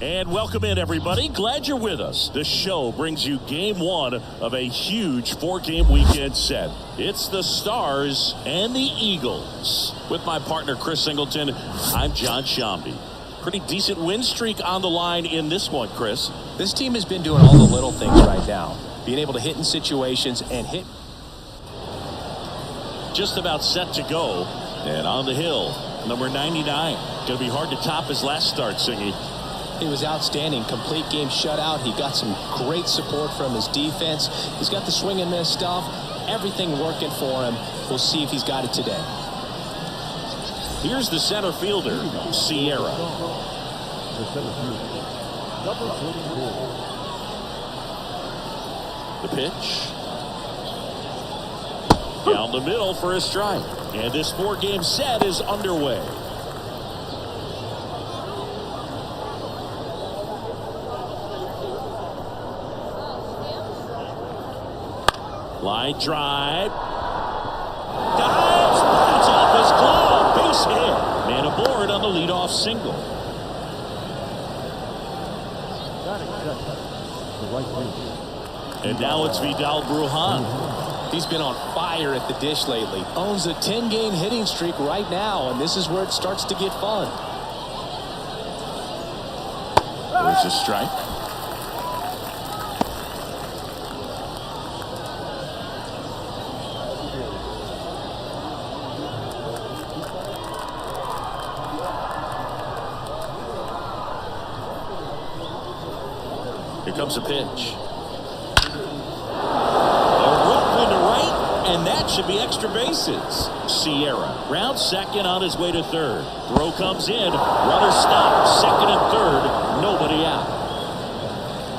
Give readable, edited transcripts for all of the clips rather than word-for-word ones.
And welcome in, everybody. Glad you're with us. The show brings you game one of a huge four-game weekend set. It's the Stars and the Eagles. With my partner, Chris Singleton, I'm John Shambi. Pretty decent win streak on the line in this one, Chris. This team has been doing all the little things right now. Being able to hit in situations and hit. Just about set to go. And on the hill, number 99. Going to be hard to top his last start, Singy. He was outstanding. Complete game shutout. He got some great support from his defense. He's got the swing and miss stuff. Everything working for him. We'll see if he's got it today. Here's the center fielder, Sierra. The pitch. Down the middle for a strike. And this four-game set is underway. Line drive. Dives. It's off his glove. Base hit. Man aboard on the leadoff single. And now it's Vidal Brujan. He's been on fire at the dish lately. Owns a 10-game hitting streak right now, and this is where it starts to get fun. There's a strike. Here comes a pitch. And that should be extra bases. Sierra rounds second on his way to third. Throw comes in. Runner stopped. Second and third. Nobody out.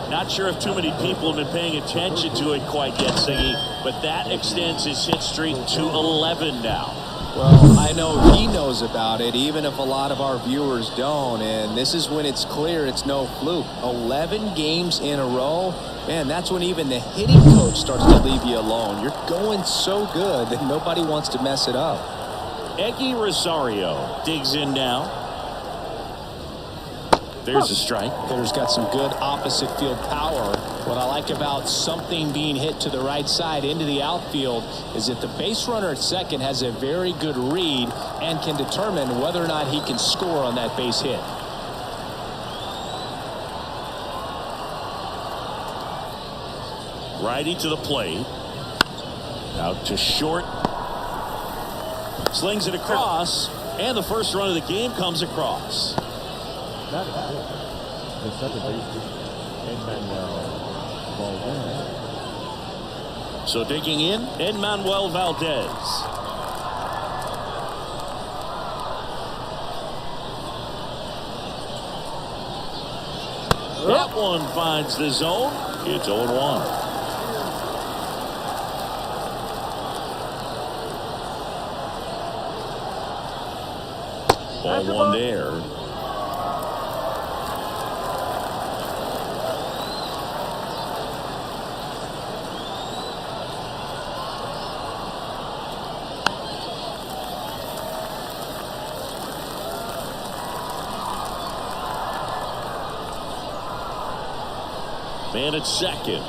Not sure if too many people have been paying attention to it quite yet, Singy, but that extends his hit streak to 11 now. Well, I know he knows about it, even if a lot of our viewers don't. And this is when it's clear it's no fluke. 11 games in a row. Man, that's when even the hitting coach starts to leave you alone. You're going so good that nobody wants to mess it up. Eggy Rosario digs in now. There's a strike. Hitter's got some good opposite field power. What I like about something being hit to the right side into the outfield is that the base runner at second has a very good read and can determine whether or not he can score on that base hit. Righty to the plate. Out to short. Slings it across. And the first run of the game comes across. The second baseman, So digging in, Manuel Valdez. That one finds the zone. It's 0-1. Ball one there. Man at second.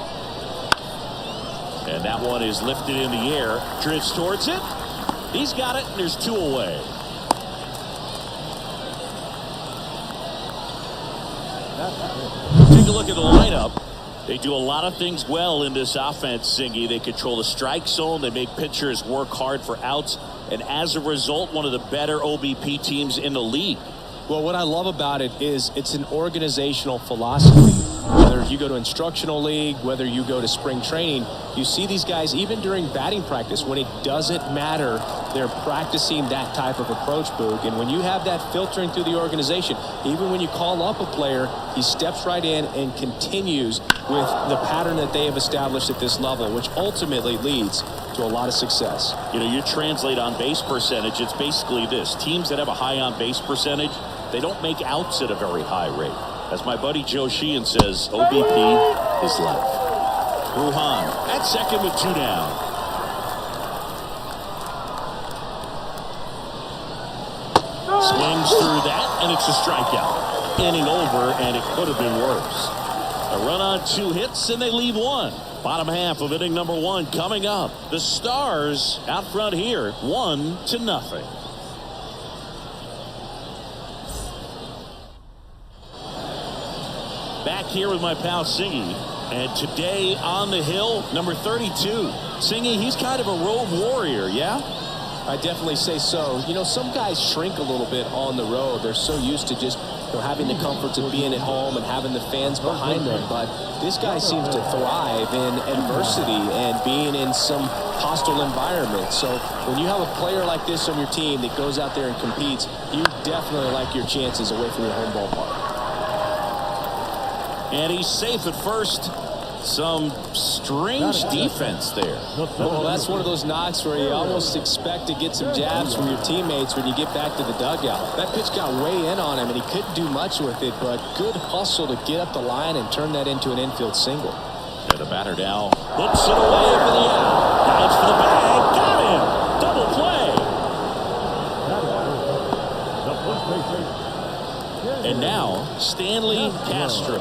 And that one is lifted in the air. Drifts towards it. He's got it, and there's two away. Take a look at the lineup. They do a lot of things well in this offense, Singy. They control the strike zone. They make pitchers work hard for outs. And as a result, one of the better OBP teams in the league. Well, what I love about it is it's an organizational philosophy. Whether you go to instructional league, whether you go to spring training, you see these guys even during batting practice when it doesn't matter, they're practicing that type of approach, Boog. And when you have that filtering through the organization, even when you call up a player, he steps right in and continues with the pattern that they have established at this level, which ultimately leads to a lot of success. You know, you translate on base percentage, it's basically this. Teams that have a high on base percentage, they don't make outs at a very high rate. As my buddy Joe Sheehan says, OBP is left. Brujan at second with two down. Swings through that, and it's a strikeout. inning over, and it could have been worse. A run on 2 hits, and they leave 1. Bottom half of inning number 1 coming up. The Stars out front here, 1-0. Back here with my pal Singy, and today on the hill, number 32. Singy, he's kind of a road warrior, yeah? I definitely say so. You know, some guys shrink a little bit on the road. They're so used to just having the comforts of being at home and having the fans behind them. But this guy seems to thrive in adversity and being in some hostile environment. So when you have a player like this on your team that goes out there and competes, you definitely like your chances away from your home ballpark. And he's safe at first. Some strange defense there. Well, that's one of those knocks where you almost expect to get some jabs from your teammates when you get back to the dugout. That pitch got way in on him, and he couldn't do much with it, but good hustle to get up the line and turn that into an infield single. And the batter now hooks it away for the out. Dives for the bag. Got him. Double play. And now, Stanley Castro.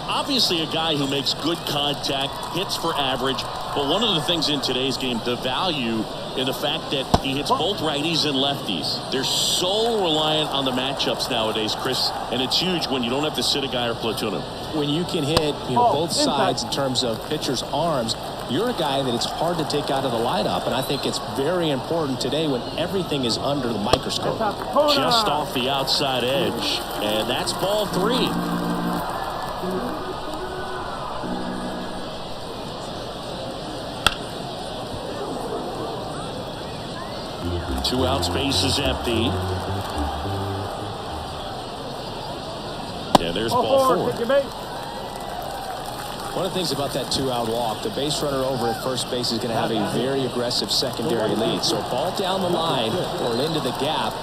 Obviously a guy who makes good contact, hits for average, but one of the things in today's game, the value in the fact that he hits both righties and lefties. They're so reliant on the matchups nowadays, Chris, and it's huge when you don't have to sit a guy or platoon him. When you can hit both sides in terms of pitchers' arms, you're a guy that it's hard to take out of the lineup, and I think it's very important today when everything is under the microscope. Just off the outside edge, and that's ball 3. 2 out, space is empty. Yeah, there's ball 4. One of the things about that 2-out walk, the base runner over at first base is going to have a very aggressive secondary lead. So ball down the line or into the gap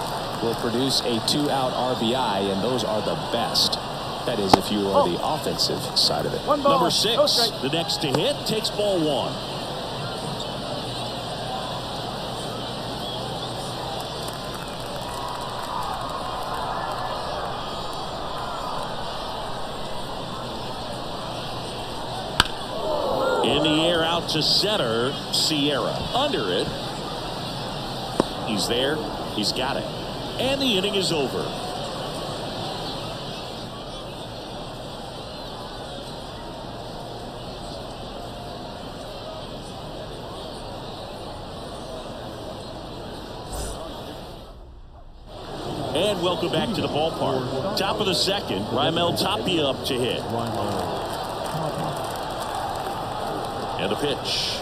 will produce a 2-out RBI, and those are the best. That is, if you are the offensive side of it. Number 6, the next to hit, takes ball 1. In the air out to center, Sierra. Under it. He's there. He's got it. And the inning is over. And welcome back to the ballpark. Top of the second, Raimel Tapia up to hit. And the pitch.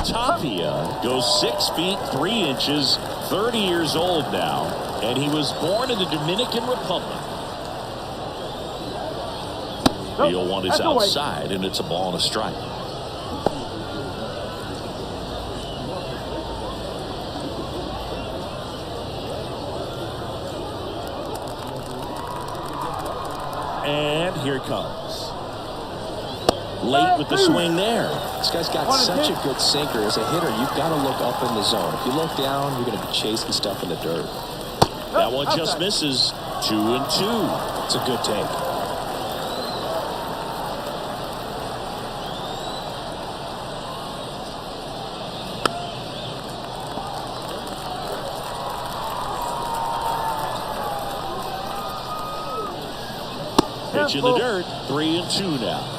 Tapia goes 6 feet 3 inches, 30 years old now, and he was born in the Dominican Republic. The 0-1 is outside, and it's a ball and a strike. And here it comes. Late with the swing there. This guy's got such a good sinker. As a hitter, you've got to look up in the zone. If you look down, you're going to be chasing stuff in the dirt. That one just misses. 2-2. It's a good take. Pitch in the dirt. 3-2 now.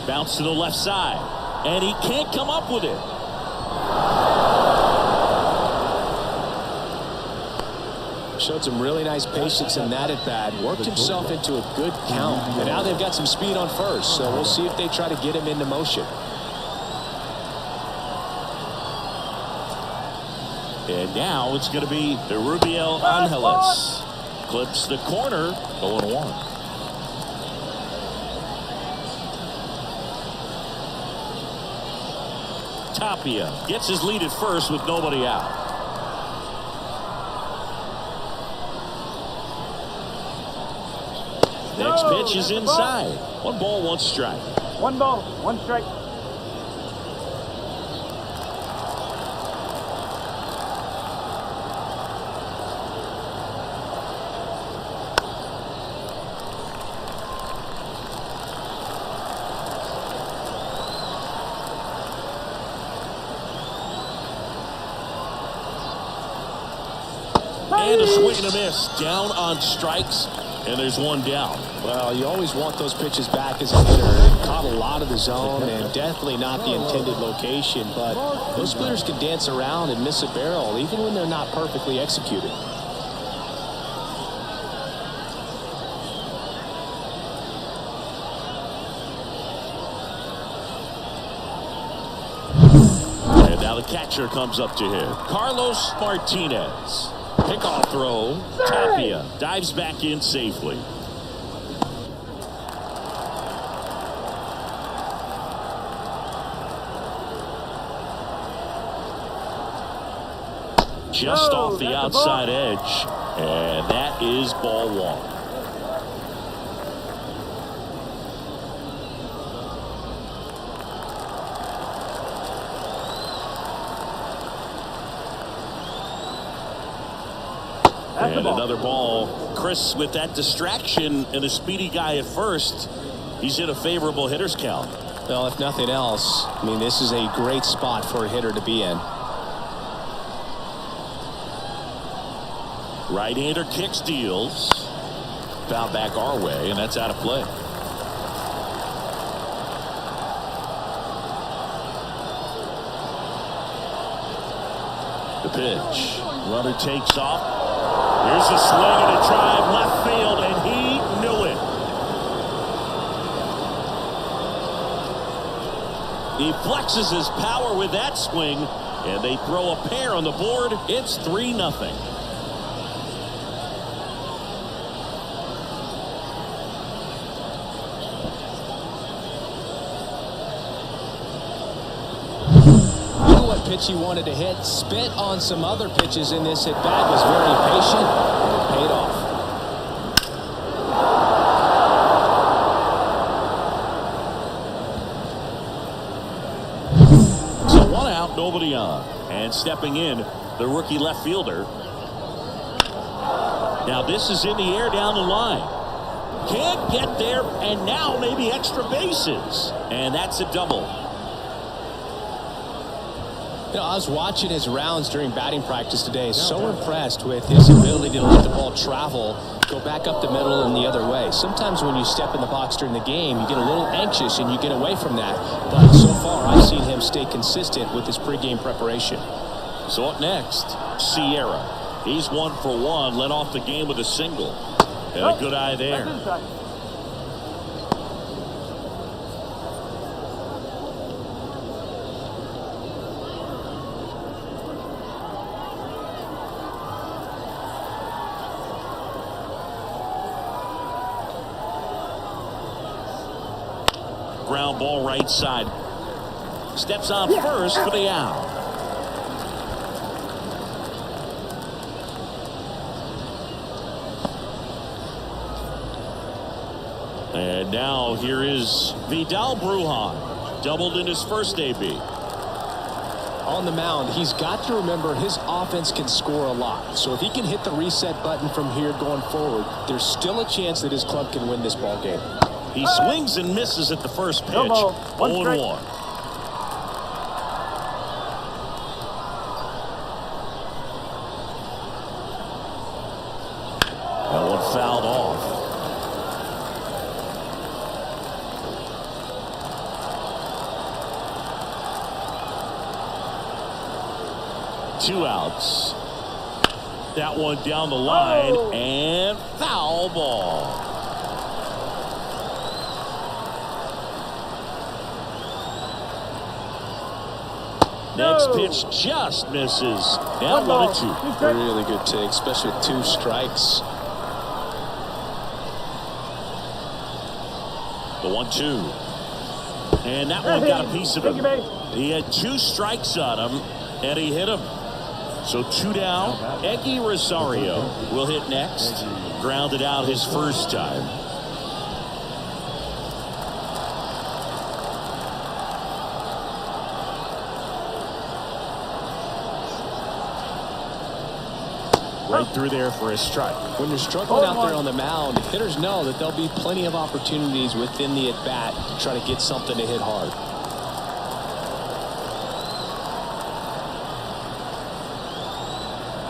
Bounce to the left side, and he can't come up with it. Showed some really nice patience in that at bat. Worked himself into a good count, and now they've got some speed on first, so we'll see if they try to get him into motion. And now it's going to be the Rubiel Angeles. Clips the corner, 0-1. Tapia gets his lead at first with nobody out. Next pitch is inside. 1 ball, 1 strike. 1 ball, 1 strike. And a swing and a miss. Down on strikes, and there's one down. Well, you always want those pitches back as a hitter. It caught a lot of the zone and definitely not the intended location, but those splitters can dance around and miss a barrel even when they're not perfectly executed. And now the catcher comes up to hit. Carlos Martinez. Pickoff throw. Tapia dives back in safely. Just off the outside edge. And that is ball one. And another ball. Chris, with that distraction and a speedy guy at first, he's in a favorable hitter's count. Well, if nothing else, I mean, this is a great spot for a hitter to be in. Right-hander kicks, deals. Foul back our way, and that's out of play. The pitch. Runner takes off. Here's a swing and a drive left field, and he knew it. He flexes his power with that swing, and they throw a pair on the board. It's 3-0. Pitch he wanted to hit, spit on some other pitches in this at bat, was very patient, and it paid off. So one out, nobody on, and stepping in, the rookie left fielder. Now this is in the air down the line. Can't get there, and now maybe extra bases, and that's a double. You know, I was watching his rounds during batting practice today. So impressed with his ability to let the ball travel, go back up the middle and the other way. Sometimes when you step in the box during the game, you get a little anxious and you get away from that. But so far, I've seen him stay consistent with his pregame preparation. So up next, Sierra. He's 1 for 1, led off the game with a single. And a good eye there. Ground ball right side. Steps on first for the out. And now here is Vidal Brujan. Doubled in his first AB. On the mound, he's got to remember his offense can score a lot. So if he can hit the reset button from here going forward, there's still a chance that his club can win this ball game. He swings and misses at the first pitch. 0-1. That one fouled off. Two outs. That one down the line and foul ball. Next pitch just misses. Now 1-2. Really good take, especially with 2 strikes. The 1-2. And that one got a piece of him. He had 2 strikes on him, and he hit him. So 2 down. Eggy Rosario will hit next. Grounded out his first time. Right through there for a strike. When you're struggling out there on the mound, hitters know that there'll be plenty of opportunities within the at-bat to try to get something to hit hard.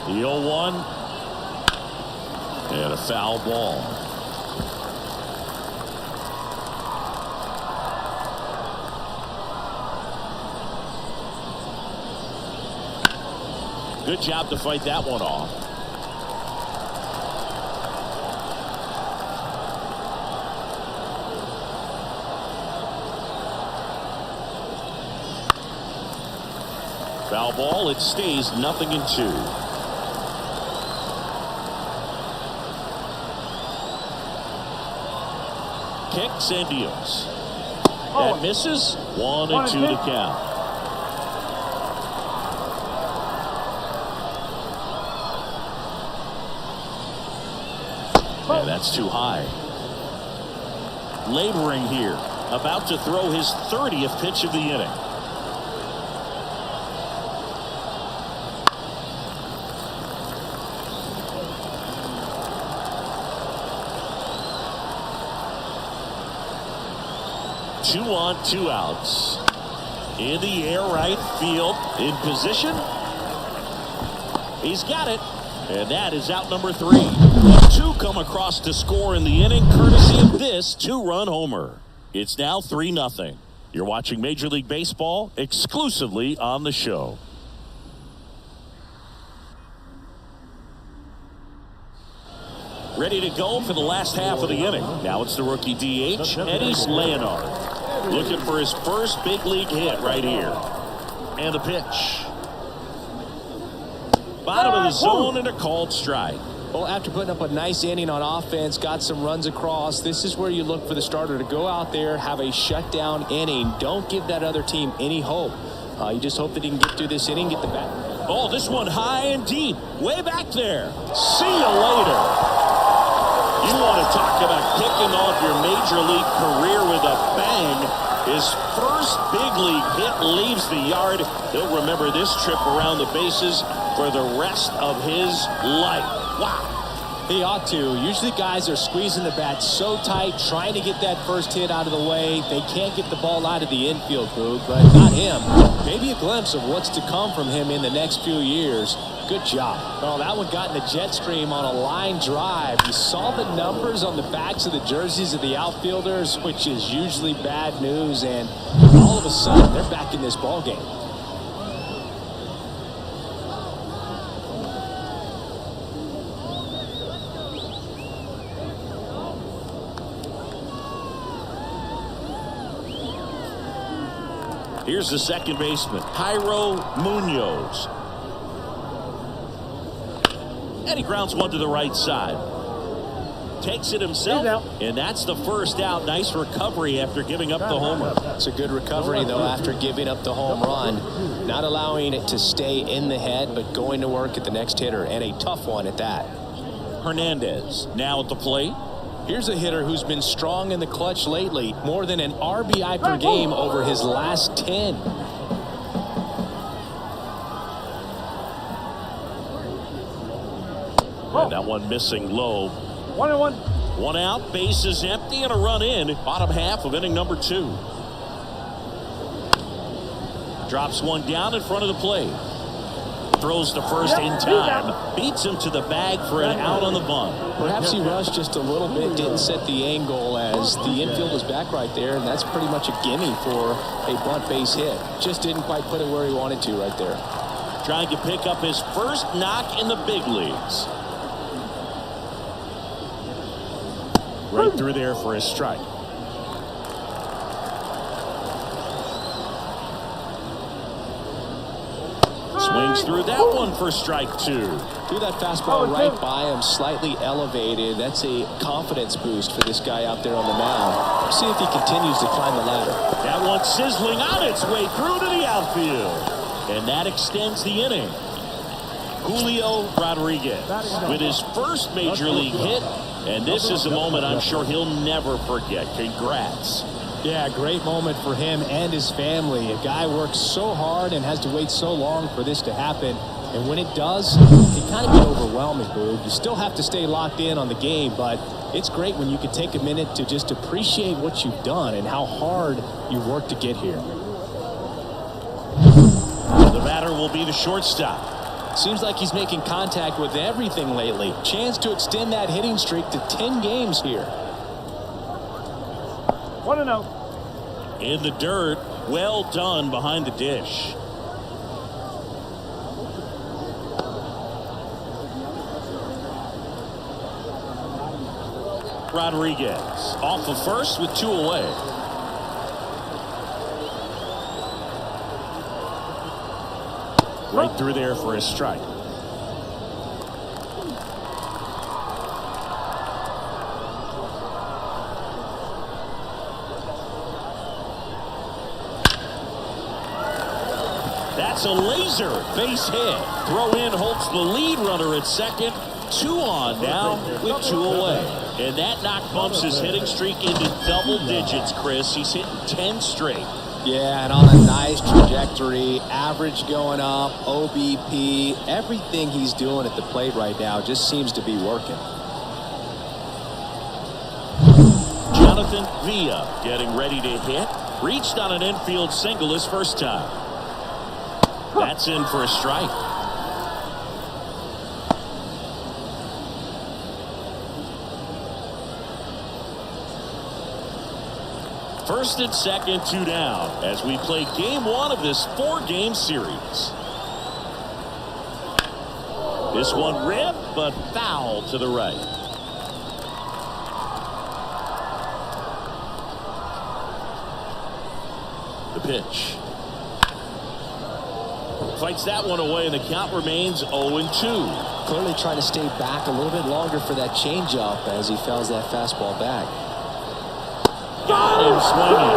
The 0-1. foul ball. Good job to fight that one off. Foul ball. It stays 0-2. Kicks and deals. That misses. 1-2 to count. And that's too high. Laboring here. About to throw his 30th pitch of the inning. Two on, two outs. In the air, right field. In position. He's got it. And that is out number 3. Two come across to score in the inning, courtesy of this 2-run homer. It's now 3-0. You're watching Major League Baseball exclusively on the show. Ready to go for the last half of the inning. Now it's the rookie DH, Eddie Leonard. Looking for his first big league hit right here. And the pitch. Bottom of the zone and a called strike. Well, after putting up a nice inning on offense, got some runs across, this is where you look for the starter to go out there, have a shutdown inning. Don't give that other team any hope. You just hope that he can get through this inning, get the bat. Oh, this one high and deep. Way back there. See you later. You want to talk about kicking off your major league career with a bang. His first big league hit leaves the yard. He'll remember this trip around the bases for the rest of his life. Wow. He ought to. Usually guys are squeezing the bat so tight, trying to get that first hit out of the way. They can't get the ball out of the infield, Boog, but not him. Maybe a glimpse of what's to come from him in the next few years. Good job. Well, that one got in the jet stream on a line drive. You saw the numbers on the backs of the jerseys of the outfielders, which is usually bad news, and all of a sudden they're back in this ball game. Here's the second baseman, Jairo Munoz. And he grounds one to the right side. Takes it himself, and that's the first out. Nice recovery after giving up the homer. It's a good recovery, though, after giving up the home run. Not allowing it to stay in the head, but going to work at the next hitter, and a tough one at that. Hernandez now at the plate. Here's a hitter who's been strong in the clutch lately. More than an RBI per game over his last 10. And that one missing low. 1-1. One out, base is empty, and a run in. Bottom half of inning number 2. Drops one down in front of the plate. Throws to first in time. Beats him to the bag for an out on the bunt. Perhaps he rushed just a little bit, didn't set the angle as the infield was back right there, and that's pretty much a gimme for a bunt base hit. Just didn't quite put it where he wanted to right there. Trying to pick up his first knock in the big leagues. Right through there for a strike. Swings through that one for strike 2. Threw that fastball right by him, slightly elevated. That's a confidence boost for this guy out there on the mound. See if he continues to climb the ladder. That one sizzling on its way through to the outfield. And that extends the inning. Julio Rodriguez with his first major league hit. And this is a moment I'm sure he'll never forget. Congrats. Yeah, great moment for him and his family. A guy works so hard and has to wait so long for this to happen. And when it does, it kind of get overwhelming, Boog. You still have to stay locked in on the game, but it's great when you can take a minute to just appreciate what you've done and how hard you worked to get here. The batter will be the shortstop. Seems like he's making contact with everything lately. Chance to extend that hitting streak to 10 games here. 1-0. In the dirt. Well done behind the dish. Rodriguez off the first with 2 away. Right through there for a strike. That's a laser base hit. Throw in holds the lead runner at second. 2 on now with 2 away. And that knock bumps his hitting streak into double digits, Chris. He's hitting 10 straight. Yeah, and on a nice trajectory, average going up, OBP, everything he's doing at the plate right now just seems to be working. Jonathan Villa getting ready to hit. Reached on an infield single his first time. That's in for a strike. First and second, 2 down as we play game 1 of this 4-game series. This one ripped, but foul to the right. The pitch. Fights that one away, and the count remains 0-2. Clearly trying to stay back a little bit longer for that changeup as he fouls that fastball back. Got him swinging.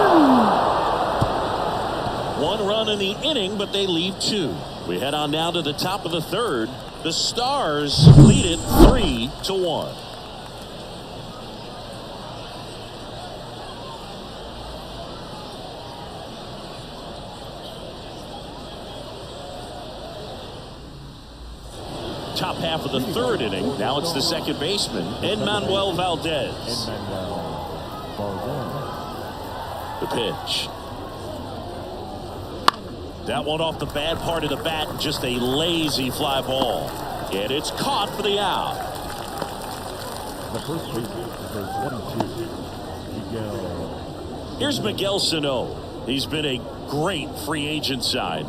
1 run in the inning, but they leave 2. We head on now to the top of the 3rd. The Stars lead it 3-1. Top half of the 3rd inning. Now it's the second baseman, Mlb Valdez. The pitch. That one off the bad part of the bat, just a lazy fly ball. And it's caught for the out. The first baseman is 22. Here's Miguel Sano. He's been a great free agent sign.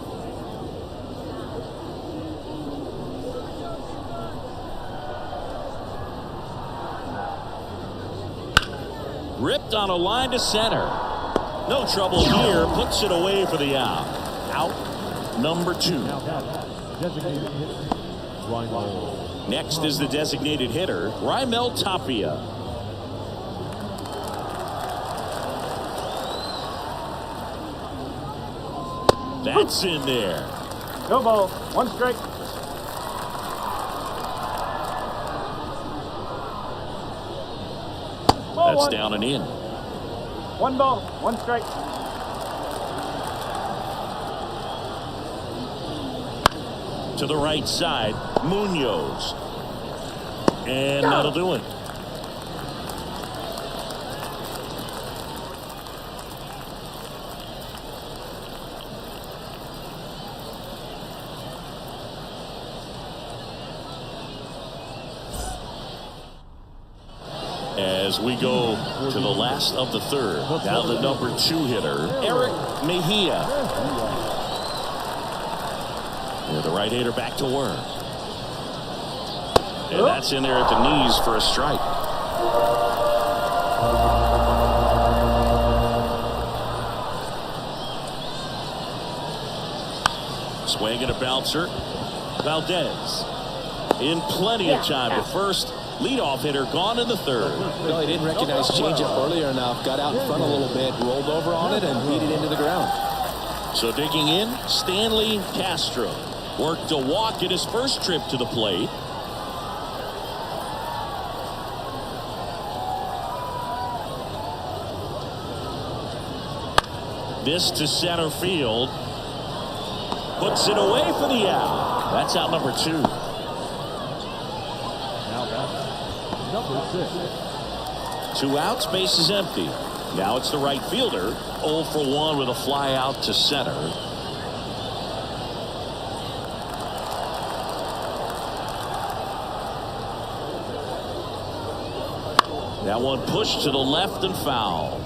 Ripped on a line to center. No trouble here. Puts it away for the out. Out number 2. Next is the designated hitter, Raimel Tapia. That's in there. No ball. 1 strike. That's down and in. 1 ball, 1 strike. To the right side, Munoz. And that'll do it. As we go to the last of the 3rd. Now the number 2 hitter, Eric Mejia. And the right-hander back to work. And that's in there at the knees for a strike. Swing and a bouncer. Valdez in plenty of time to first. Leadoff hitter gone in the 3rd. Well, he didn't recognize changeup earlier enough. Got out in front a little bit, rolled over on it, and beat it into the ground. So digging in, Stanley Castro. Worked a walk in his first trip to the plate. This to center field. Puts it away for the out. That's out number 2. Number 6. 2 outs, base is empty. Now it's the right fielder. 0 for 1 with a fly out to center. That one pushed to the left and foul.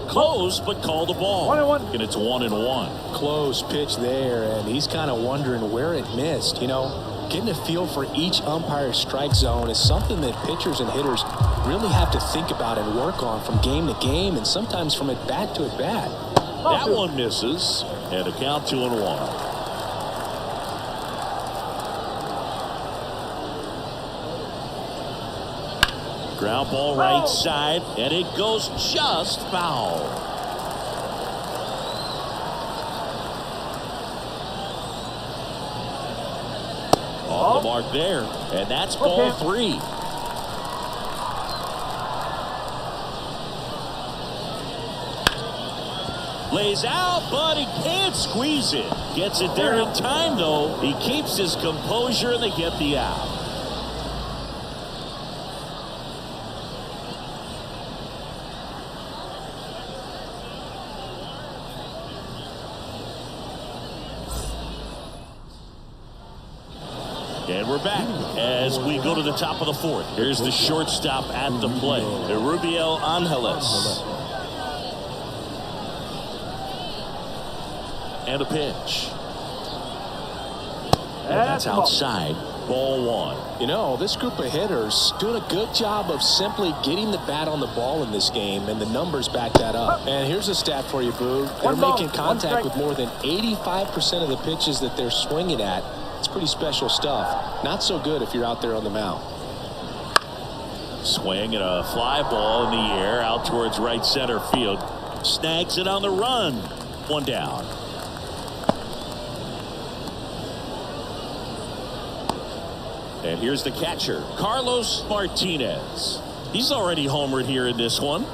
Close, but call the ball. 1-1. And it's 1-1. Close pitch there, and he's kind of wondering where it missed. You know, getting a feel for each umpire's strike zone is something that pitchers and hitters really have to think about and work on from game to game, and sometimes from at bat to at bat. That one misses, and a count 2-1. Ground ball right side, and it goes just foul. Off the mark there, and that's ball 3. Lays out, but he can't squeeze it. Gets it there in time, though. He keeps his composure, and they get the out. And we're back as we go to the top of the 4th. Here's the shortstop at the plate, Rubio Angeles. And a pitch. And that's outside. Ball 1. You know, this group of hitters doing a good job of simply getting the bat on the ball in this game, and the numbers back that up. And here's a stat for you, Boo. They're making contact with more than 85% of the pitches that they're swinging at. It's pretty special stuff. Not so good if you're out there on the mound. Swing and a fly ball in the air out towards right center field. Snags it on the run. 1 down. And here's the catcher, Carlos Martinez. He's already homered here in this one.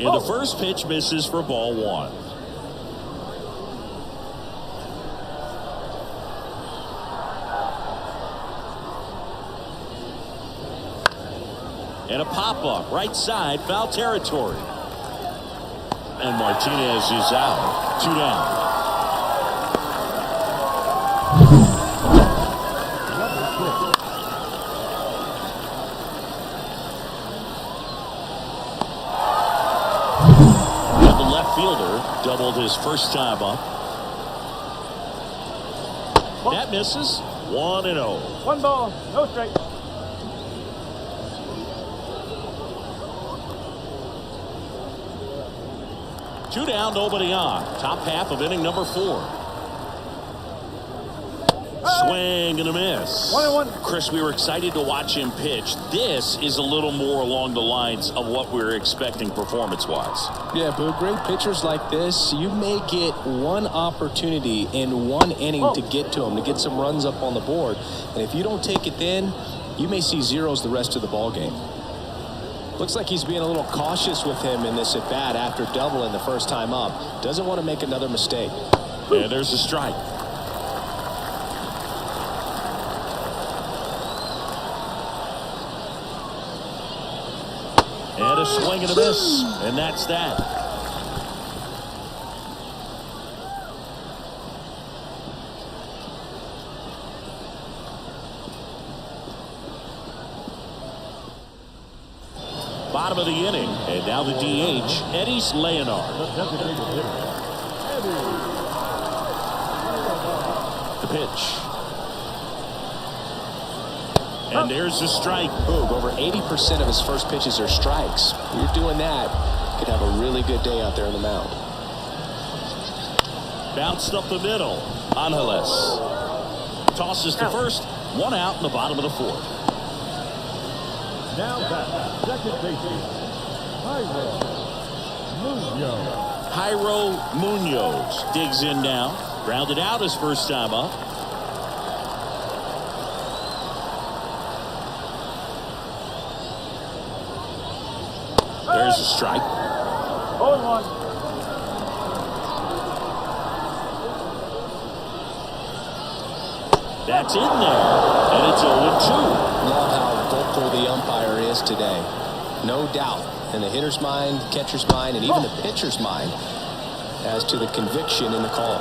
And the first pitch misses for ball 1. And a pop-up, right side, foul territory. And Martinez is out. 2 down. And the left fielder doubled his first time up. That misses. 1-0. 1 ball, no strike. Two down, nobody on. Top half of inning number 4. Swing and a miss. 1-1. Chris, we were excited to watch him pitch. This is a little more along the lines of what we were expecting performance-wise. Yeah, Boo, great pitchers like this, you may get one opportunity in one inning to get to them, to get some runs up on the board. And if you don't take it then, you may see zeros the rest of the ball game. Looks like he's being a little cautious with him in this at-bat after doubling the first time up. Doesn't want to make another mistake. And there's a strike. And a swing and a miss. And that's that. Bottom of the inning, and now the DH, Eddie Leonard. The pitch. And there's the strike. Boom, over 80% of his first pitches are strikes. You're doing that, could have a really good day out there on the mound. Bounced up the middle. Angeles tosses to first. 1 out in the bottom of the 4th. Now back, second baseman, Jairo Munoz digs in now. Grounded out his first time up. There's a strike. 0-1. That's in there. And it's 0-2. Love how vocal the umpire is today. No doubt in the hitter's mind, catcher's mind, and even the pitcher's mind as to the conviction in the call.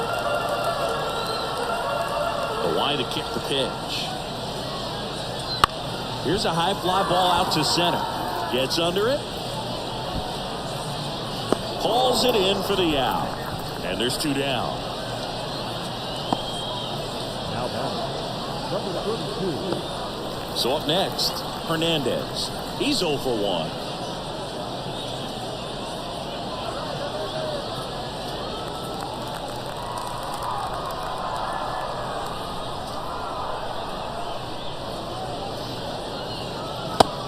The wide to kick the pitch. Here's a high fly ball out to center. Gets under it. Hauls it in for the out. And there's 2 down. Now batting, number 32. So up next, Hernandez. He's 0 for 1.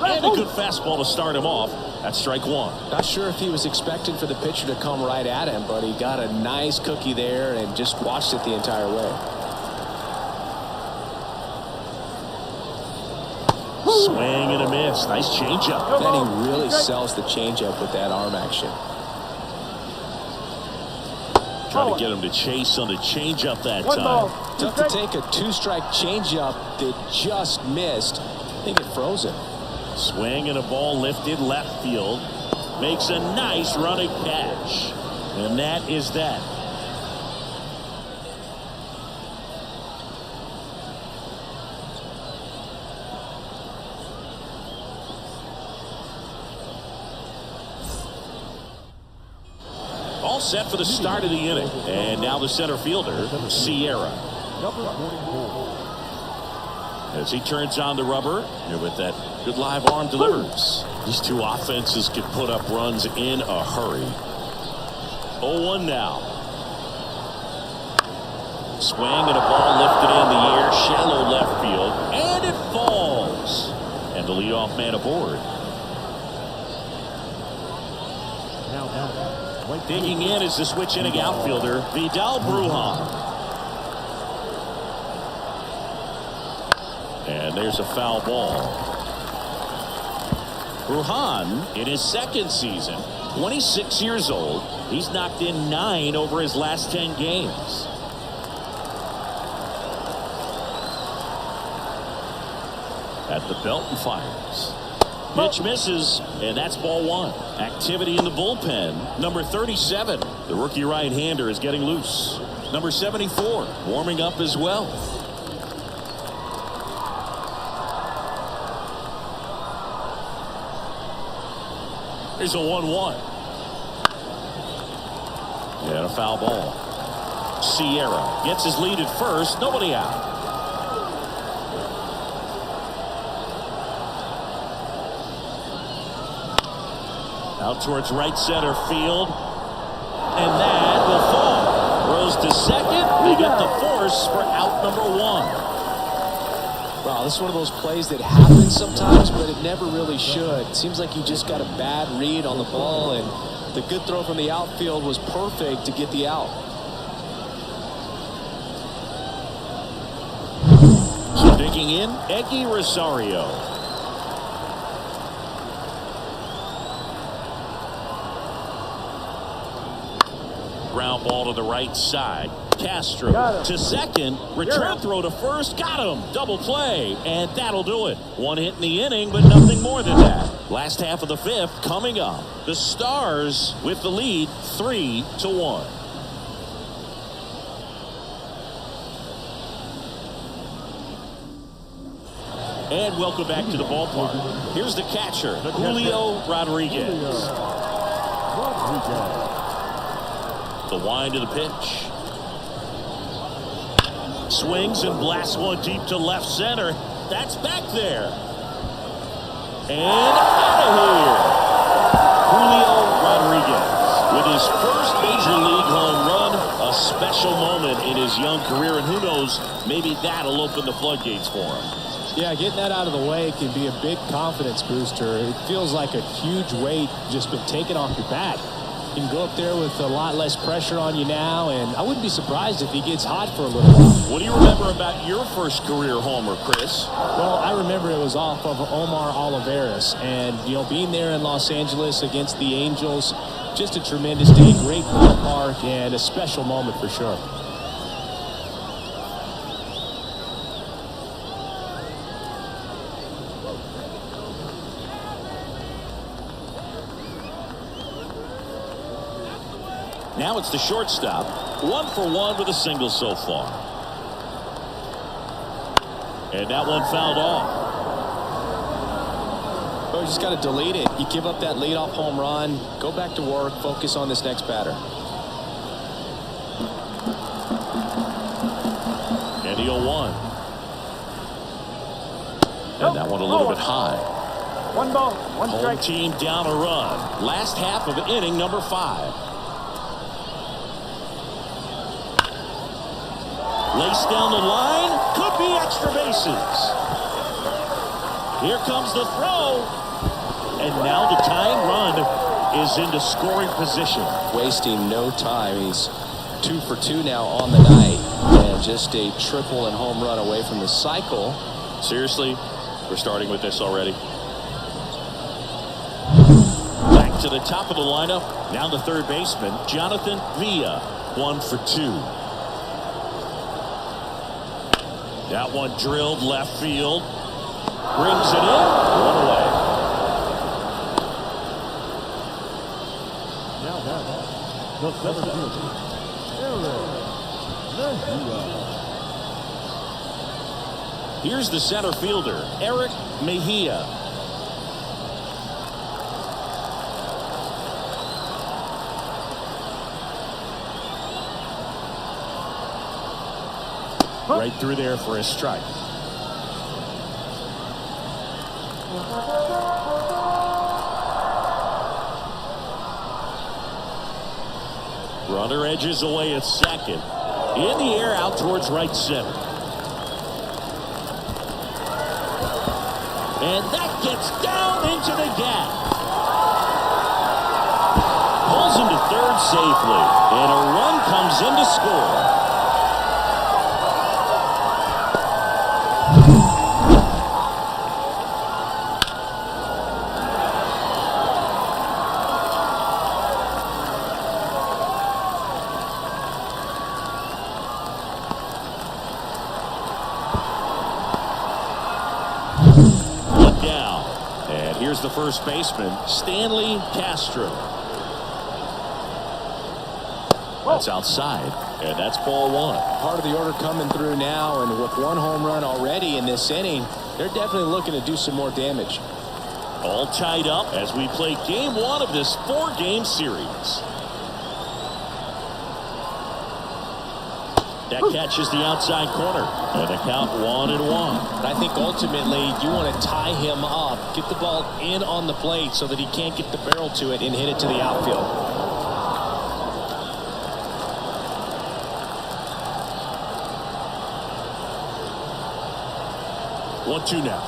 And a good fastball to start him off. That's strike 1. Not sure if he was expecting for the pitcher to come right at him, but he got a nice cookie there and just watched it the entire way. Swing and a miss. Nice changeup. Then he really sells the changeup with that arm action. Trying to get him to chase on the changeup that time. Tough to take a 2-strike changeup that just missed. I think it froze him. Swing and a ball lifted left field. Makes a nice running catch. And that is that. All set for the start of the inning. And now the center fielder, Sierra. Number 44. As he turns on the rubber, and with that good live arm delivers. These two offenses could put up runs in a hurry. 0-1 now. Swing and a ball lifted in the air, shallow left field, and it falls. And the leadoff man aboard. Now batting, Digging in is the switch inning outfielder, Vidal Brujan. And there's a foul ball. Brujan, in his second season, 26 years old. He's knocked in 9 over his last 10 games. At the belt and fires. Pitch misses, and that's ball 1. Activity in the bullpen. Number 37, the rookie right-hander, is getting loose. Number 74, warming up as well. Here's a 1-1. And a foul ball. Sierra gets his lead at first. Nobody out. Out towards right center field. And that will fall. Throws to second. They get the force for out number 1. Wow, this is one of those plays that happens sometimes, but it never really should. It seems like he just got a bad read on the ball, and the good throw from the outfield was perfect to get the out. So digging in, Eggy Rosario. Ground ball to the right side. Castro to second. Return throw to first. Got him. Double play. And that'll do it. 1 hit in the inning, but nothing more than that. Last half of the 5th coming up. The Stars with the lead 3-1. And welcome back to the ballpark. Here's the catcher, Julio Rodriguez. The wind of the pitch. Swings and blasts one deep to left center. That's back there. And out of here. Julio Rodriguez with his first major league home run. A special moment in his young career. And who knows, maybe that'll open the floodgates for him. Yeah, getting that out of the way can be a big confidence booster. It feels like a huge weight just been taken off your back. You can go up there with a lot less pressure on you now, and I wouldn't be surprised if he gets hot for a little while. What do you remember about your first career homer, Chris? Well, I remember it was off of Omar Olivares, and, you know, being there in Los Angeles against the Angels, just a tremendous day, great ballpark, and a special moment for sure. Now it's the shortstop. 1 for 1 with a single so far. And that one fouled off. Well, you just got to delete it. You give up that leadoff home run. Go back to work. Focus on this next batter. And the 0-1. And that one a little bit high. 1 ball, 1 strike. Home team down a run. Last half of inning number 5. Laced down the line. Could be extra bases. Here comes the throw. And now the tying run is into scoring position. Wasting no time. He's 2 for 2 now on the night. And just a triple and home run away from the cycle. Seriously, we're starting with this already. Back to the top of the lineup. Now the third baseman, Jonathan Villa, 1 for 2. That one drilled left field. Brings it in. 1 away. Now batting, the center fielder, Here's the center fielder, Eric Mejia. Right through there for a strike. Runner edges away at second. In the air out towards right center. And that gets down into the gap. Pulls him to third safely. And a run comes in to score. Here's the first baseman, Stanley Castro. That's outside, and that's ball 1. Part of the order coming through now, and with 1 home run already in this inning, they're definitely looking to do some more damage. All tied up as we play game 1 of this 4-game series. That catches the outside corner. And the count 1-1. But I think ultimately you want to tie him up, get the ball in on the plate so that he can't get the barrel to it and hit it to the outfield. 1-2 now.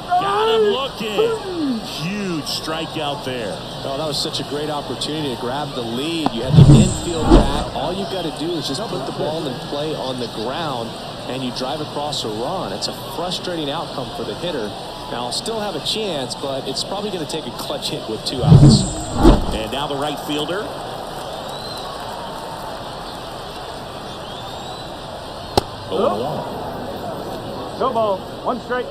Got him looking. Huge strikeout there. Oh, that was such a great opportunity to grab the lead. You had the infield back. All you got to do is just put the ball in play on the ground, and you drive across a run. It's a frustrating outcome for the hitter. Now, I'll still have a chance, but it's probably going to take a clutch hit with 2 outs. And now the right fielder. Oh, 1. No ball, 1 strike.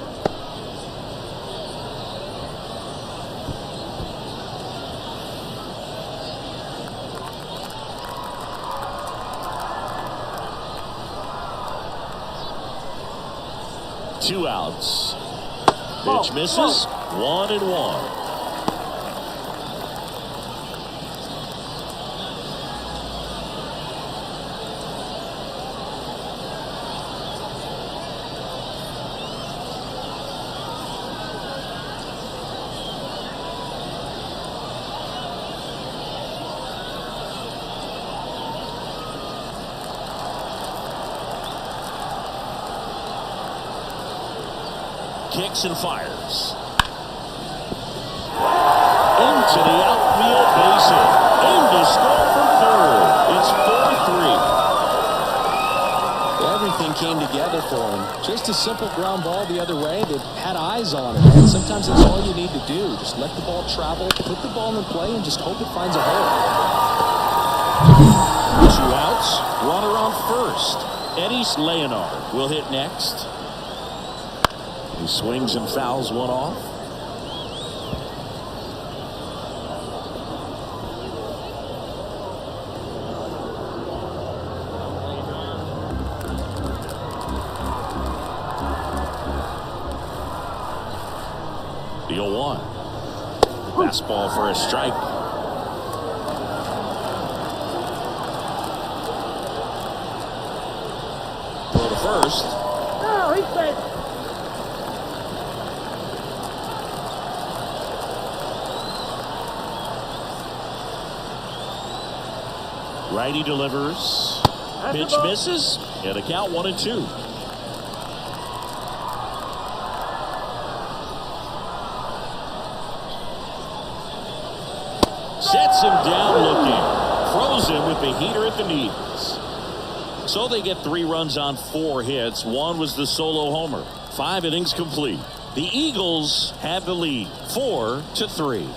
Two outs. Pitch misses. 1-1. Kicks and fires. Into the outfield base hit. In to score from third. It's 4-3. Everything came together for him. Just a simple ground ball the other way that had eyes on it. And sometimes that's all you need to do. Just let the ball travel, put the ball in play, and just hope it finds a hole. 2 outs. Runner on first. Eddie Leonard will hit next. He swings and fouls one off. Fastball for a strike. Throw to first. No, he's safe. Righty delivers. Pitch misses. And a count 1-2. Sets him down looking. Throws him with the heater at the knees. So they get 3 runs on 4 hits. One was the solo homer. 5 innings complete. The Eagles have the lead, 4-3.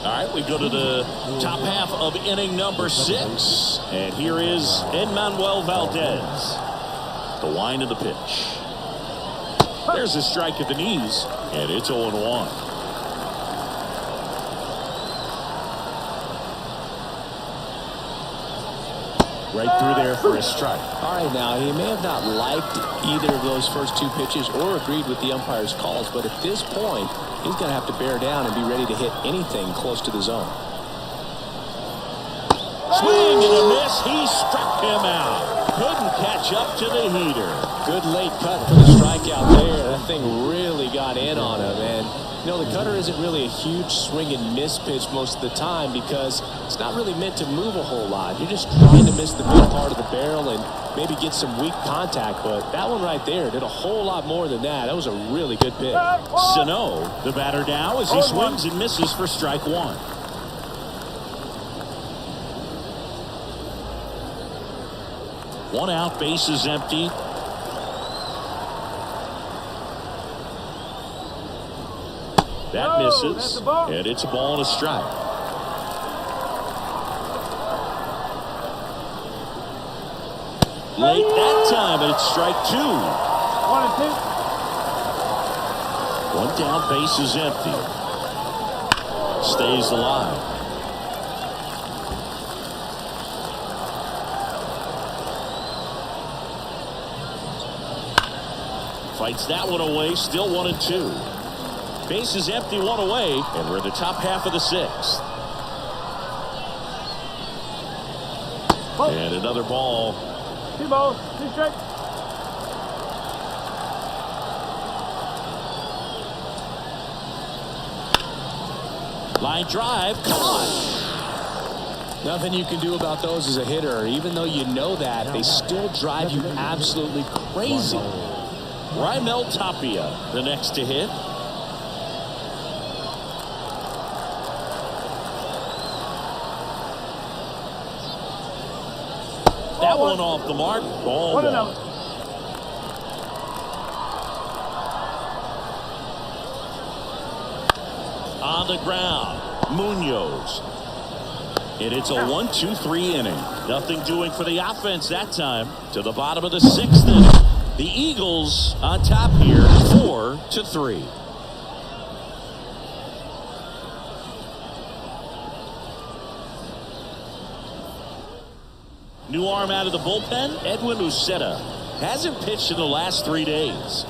All right, we go to the top half of inning number 6. And here is Mlb Valdez. The wind of the pitch. There's a strike at the knees, and it's 0-1. Right through there for a strike. All right, now, he may have not liked either of those first 2 pitches or agreed with the umpire's calls, but at this point, he's going to have to bear down and be ready to hit anything close to the zone. Swing and a miss. He struck him out. Couldn't catch up to the heater. Good late cut for the strikeout there. That thing really got in on him. And, you know, the cutter isn't really a huge swing and miss pitch most of the time because it's not really meant to move a whole lot. You're just trying to miss the big part of the barrel and maybe get some weak contact. But that one right there did a whole lot more than that. That was a really good pitch. Sano, the batter now, as he swings and misses for strike 1. One out, base is empty. That misses, and it's a ball and a strike. Late that time, and it's strike 2. 1-2. One down, base is empty. Stays alive. Fights that one away, still 1-2. Base is empty, 1 away, and we're in the top half of the 6th. And another ball. 2 balls, 2 strikes. Line drive, caught. Nothing you can do about those as a hitter. Even though you know that, they still drive you absolutely crazy. Raimel Tapia, the next to hit. That one off the mark. Ball 1. On the ground, Munoz. And it's a 1-2-3 inning. Nothing doing for the offense that time. To the bottom of the 6th inning. The Eagles on top here, 4-3. New arm out of the bullpen, Edwin Uceta. Hasn't pitched in the last 3 days.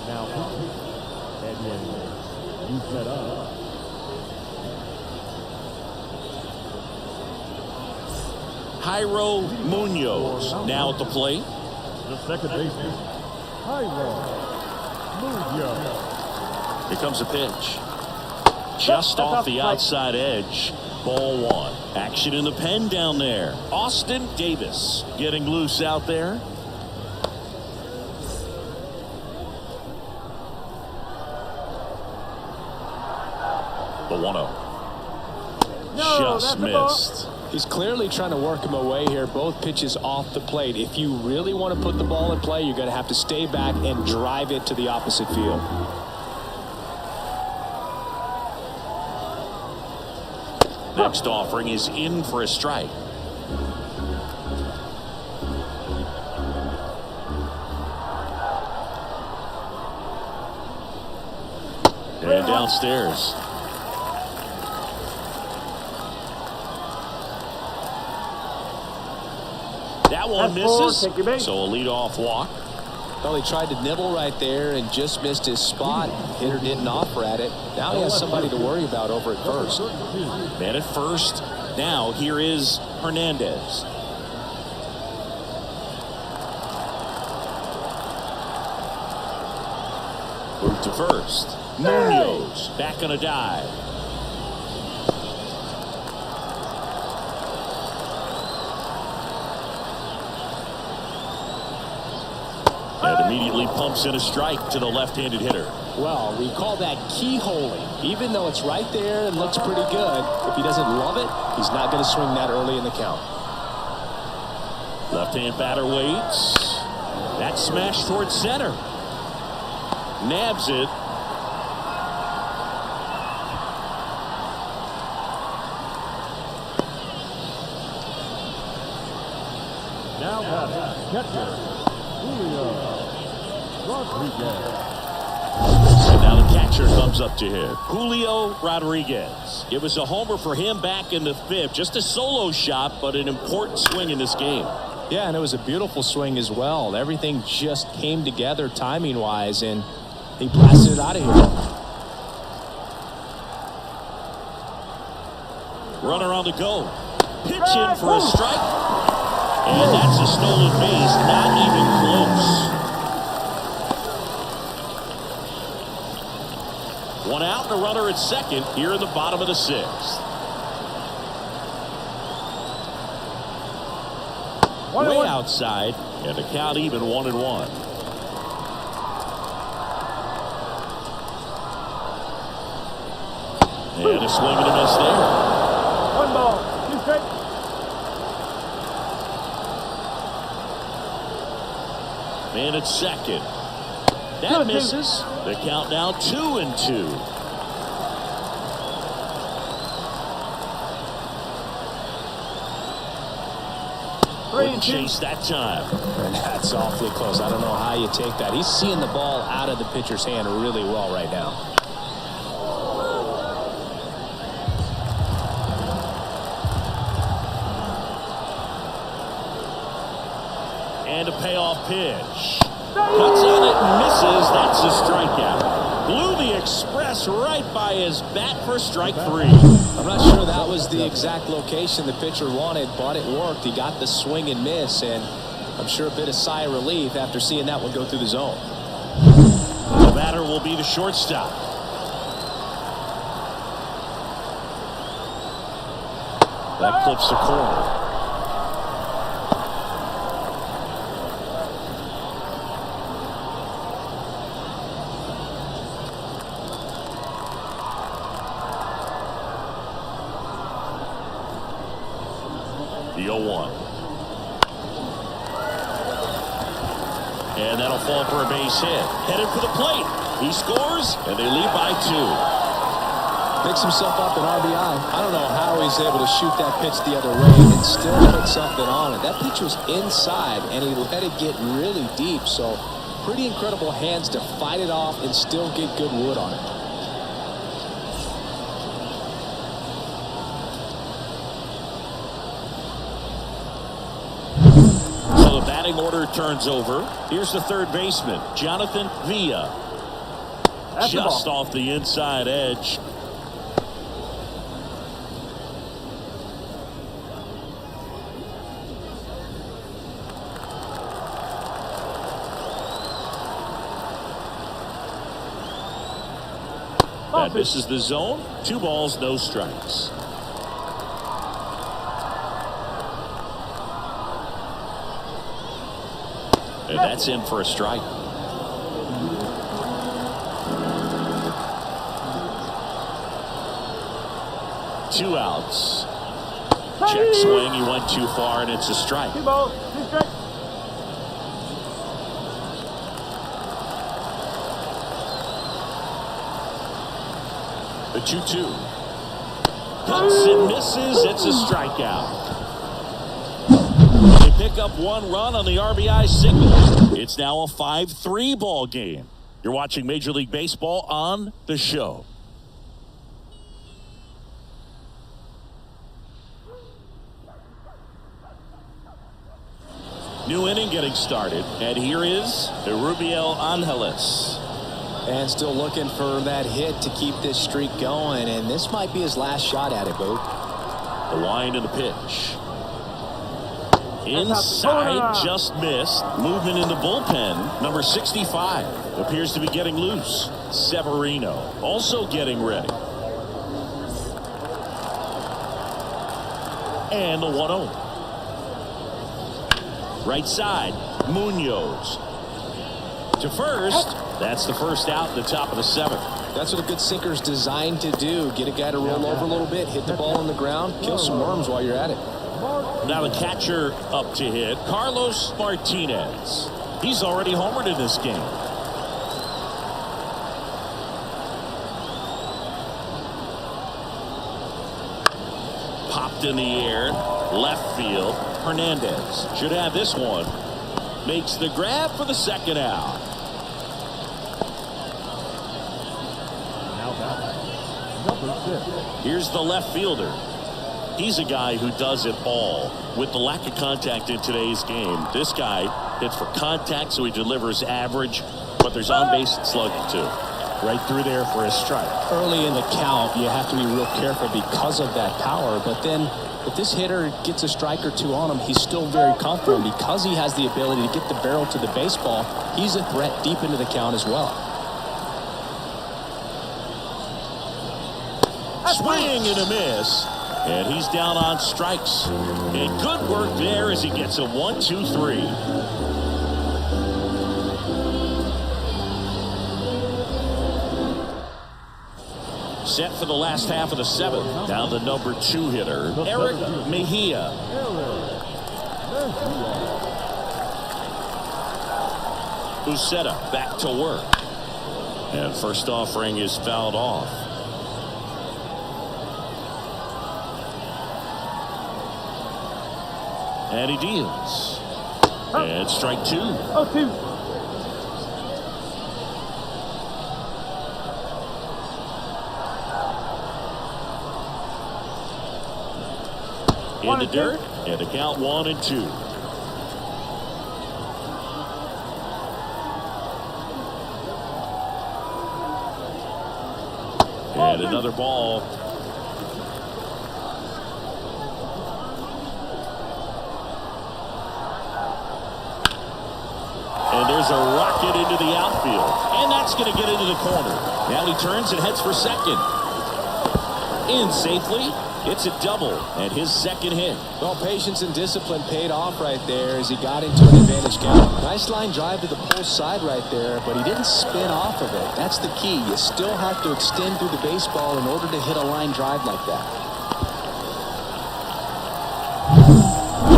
Now, Edwin Uceta. Jairo Munoz now at the plate. The second baseman, Jairo Munoz. Here comes a pitch. Just off the outside edge. Ball 1. Action in the pen down there. Austin Davis getting loose out there. The 1-0. Just missed. He's clearly trying to work him away here. Both pitches off the plate. If you really want to put the ball in play, you're going to have to stay back and drive it to the opposite field. Next offering is in for a strike. And downstairs. That one misses. So a leadoff walk. Well, he tried to nibble right there and just missed his spot. Hitter didn't offer at it. Now he has somebody to worry about over at first. Man at first. Now here is Hernandez. Move to first. Munoz back on a dive. And immediately pumps in a strike to the left-handed hitter. Well, we call that keyholing. Even though it's right there and looks pretty good, if he doesn't love it, he's not going to swing that early in the count. Left-hand batter waits. That smash towards center. Nabs it. Now batting, catcher, Julio Rodriguez. And now the catcher comes up to him. Julio Rodriguez. It was a homer for him back in the 5th. Just a solo shot, but an important swing in this game. Yeah, and it was a beautiful swing as well. Everything just came together timing-wise, and he blasted it out of here. Runner on the go. Pitch in for a strike. And that's a stolen base. Not even close. One out and a runner at second here in the bottom of the 6th. Way outside, and the count even 1-1. And a swing and a miss there. 1 ball, 2 strikes. Man at second. That misses. The count now 2-2. Wouldn't chase that time. And that's awfully close. I don't know how you take that. He's seeing the ball out of the pitcher's hand really well right now. And a payoff pitch. Cuts on it and misses. That's a strikeout. Blew the express right by his bat for strike 3. I'm not sure that was the exact location the pitcher wanted, but it worked. He got the swing and miss, and I'm sure a bit of sigh of relief after seeing that one go through the zone. The batter will be the shortstop. That clips the corner. The 0-1. And that'll fall for a base hit. Headed for the plate. He scores, and they lead by 2. Picks himself up an RBI. I don't know how he's able to shoot that pitch the other way and still put something on it. That pitch was inside, and he let it get really deep. So pretty incredible hands to fight it off and still get good wood on it. Order turns over. Here's the third baseman, Jonathan Villa. Just off the inside edge. That misses the zone. 2 balls, no strikes. And that's in for a strike. 2 outs. Check swing. He went too far, and it's a strike. 2 balls, 2 strikes. The 2-2. Cuts and misses. It's a strikeout. They pick up 1 run on the RBI signal. It's now a 5-3 ball game. You're watching Major League Baseball on The Show. New inning getting started. And here is Rubiel Angeles. And still looking for that hit to keep this streak going. And this might be his last shot at it, Boo. The wind and the pitch. Inside, just missed. Movement in the bullpen. Number 65 appears to be getting loose. Severino also getting ready. And the 1-0. Right side, Munoz. To first. That's the first out in the top of the 7th. That's what a good sinker's designed to do. Get a guy to roll over a little bit, hit the ball on the ground, kill some worms while you're at it. Now the catcher up to hit, Carlos Martinez. He's already homered in this game. Popped in the air, left field. Hernandez should have this one. Makes the grab for the second out. Here's the left fielder. He's a guy who does it all. With the lack of contact in today's game, this guy hits for contact, so he delivers average, but there's on-base slugging too. Right through there for a strike. Early in the count, you have to be real careful because of that power, but then if this hitter gets a strike or two on him, he's still very comfortable. Because he has the ability to get the barrel to the baseball, he's a threat deep into the count as well. Swing and a miss. And he's down on strikes. And good work there as he gets a 1-2-3. Set for the last half of the 7th. Now the number 2 hitter, Eric Mejia. Uceta back to work. And first offering is fouled off. And he deals. And strike 2. 0-2. In the dirt, and the count 1-2. And another ball. And there's a rocket into the outfield. And that's going to get into the corner. Now he turns and heads for second. In safely. It's a double and his second hit. Well, patience and discipline paid off right there as he got into an advantage count. Nice line drive to the pull side right there, but he didn't spin off of it. That's the key. You still have to extend through the baseball in order to hit a line drive like that.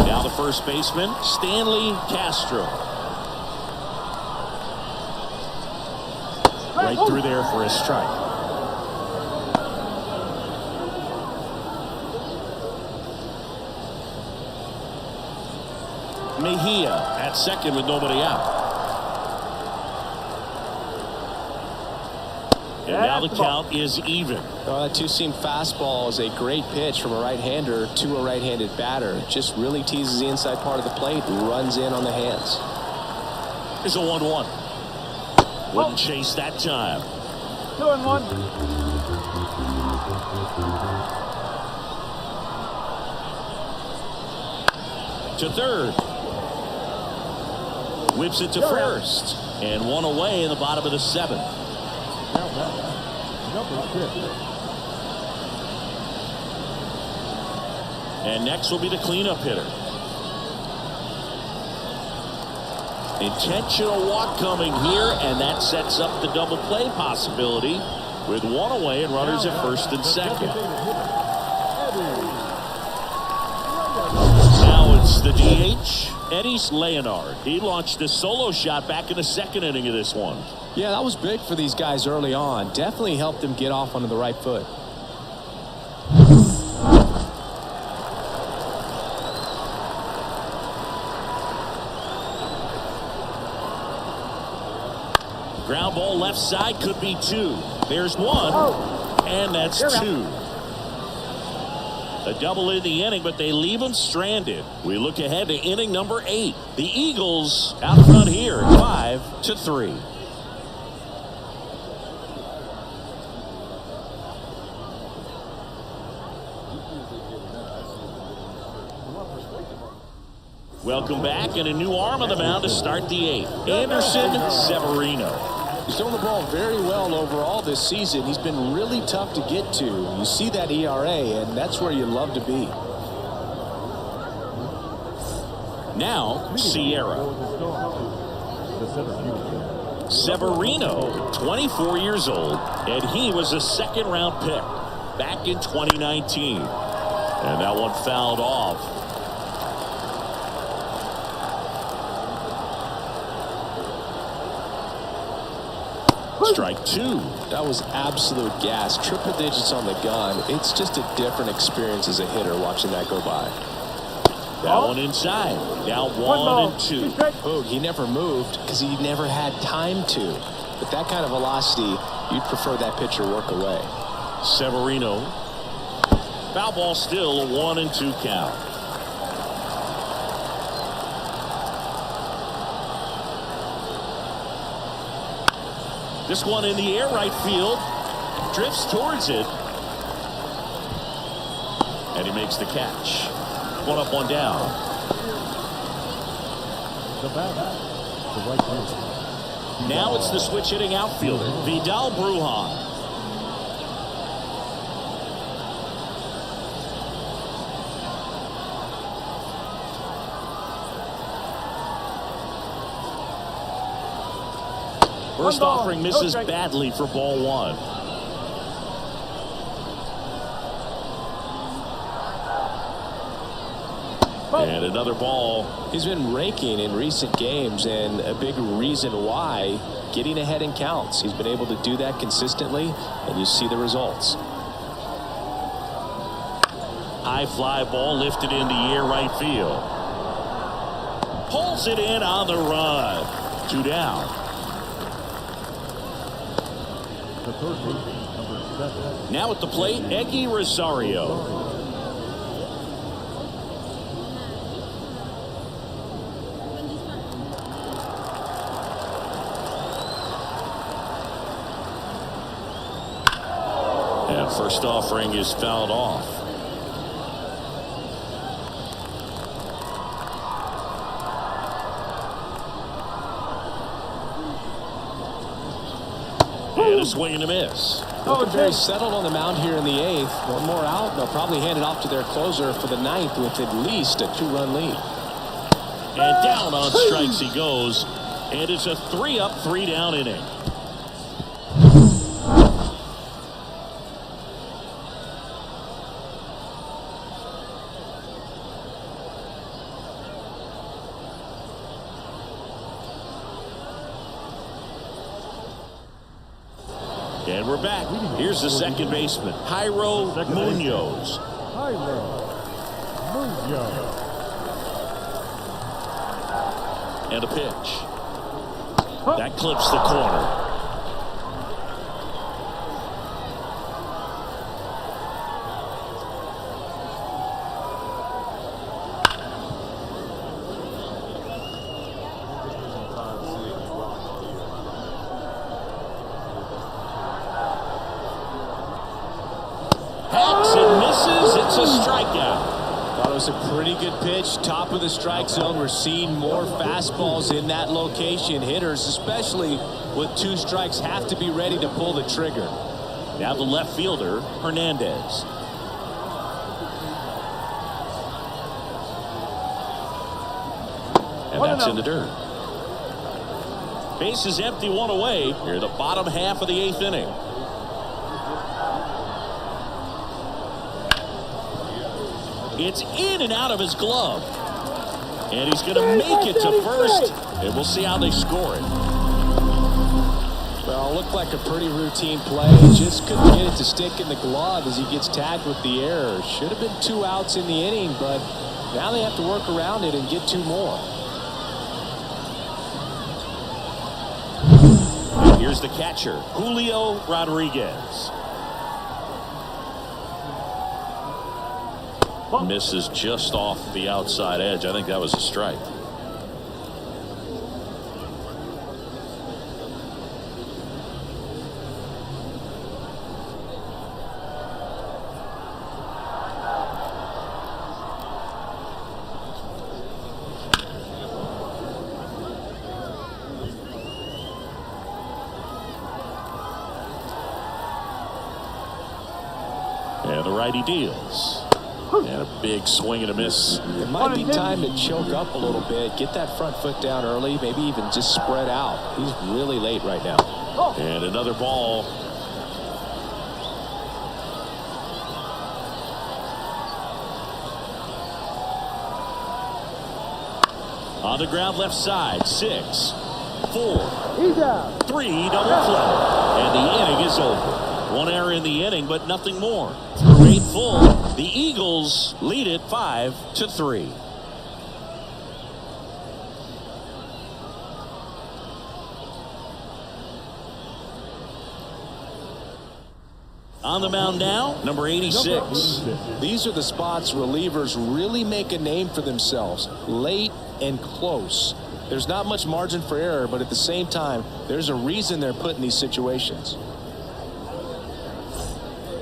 Now the first baseman, Stanley Castro. Right through there for a strike. Mejia at second with nobody out. And now the count is even. That two-seam fastball is a great pitch from a right-hander to a right-handed batter. Just really teases the inside part of the plate and runs in on the hands. Here's a 1-1. Wouldn't chase that time. 2-1. To third. Whips it to first. And one away in the bottom of the 7th. Number 6. And next will be the cleanup hitter. Intentional walk coming here, and that sets up the double play possibility with one away and runners at first and second. Now it's the DH, Eddie Leonard. He launched a solo shot back in the second inning of this one. Yeah, that was big for these guys early on. Definitely helped them get off onto the right foot. Ground ball left side, could be 2. There's 1, and that's 2. A double in the inning, but they leave him stranded. We look ahead to inning number 8. The Eagles out front here, 5-3. Welcome back, and a new arm on the mound to start the 8th. Anderson Severino. He's thrown the ball very well overall this season. He's been really tough to get to. You see that ERA, and that's where you love to be. Now, Sierra. Severino, 24 years old, and he was a second-round pick back in 2019. And that one fouled off. Strike 2. That was absolute gas. Triple digits on the gun. It's just a different experience as a hitter watching that go by. That one inside. Now 1-2. Oh, he never moved because he never had time to. With that kind of velocity, you'd prefer that pitcher work away. Severino. Foul ball still, a 1-2 count. This one in the air, right field. Drifts towards it. And he makes the catch. 1 up, 1 down. Now it's the switch hitting outfielder, Vidal Brujan. First offering misses badly for ball 1. And another ball. He's been raking in recent games, and a big reason why, getting ahead in counts. He's been able to do that consistently, and you see the results. High fly ball lifted in the air, right field. Pulls it in on the run. 2 down. Now at the plate, Eggy Rosario. And first offering is fouled off. And a swing and a miss. Looking very settled on the mound here in the 8th. One more out. They'll probably hand it off to their closer for the 9th with at least a 2-run lead. And down on strikes he goes. And it's a 3-up, 3-down inning. And we're back. Here's the second baseman, Jairo Munoz. And a pitch. That clips the corner. It's a strikeout. Thought it was a pretty good pitch. Top of the strike zone. We're seeing more fastballs in that location. Hitters, especially with 2 strikes, have to be ready to pull the trigger. Now the left fielder, Hernandez. And that's in the dirt. Base is empty, 1 away. Here, the bottom half of the 8th inning. It's in and out of his glove. And he's going to make it to first. And we'll see how they score it. Well, it looked like a pretty routine play. Just couldn't get it to stick in the glove as he gets tagged with the error. Should have been 2 outs in the inning, but now they have to work around it and get 2 more. And here's the catcher, Julio Rodriguez. Misses just off the outside edge. I think that was a strike. And the righty deals. And a big swing and a miss. It might be time to choke up a little bit. Get that front foot down early. Maybe even just spread out. He's really late right now. And another ball. On the ground left side. 6, 4, 3 double play. And the inning is over. One error in the inning, but nothing more. Through 8 full, the Eagles lead it 5-3. On the mound now, number 86. These are the spots relievers really make a name for themselves. Late and close. There's not much margin for error, but at the same time, there's a reason they're put in these situations.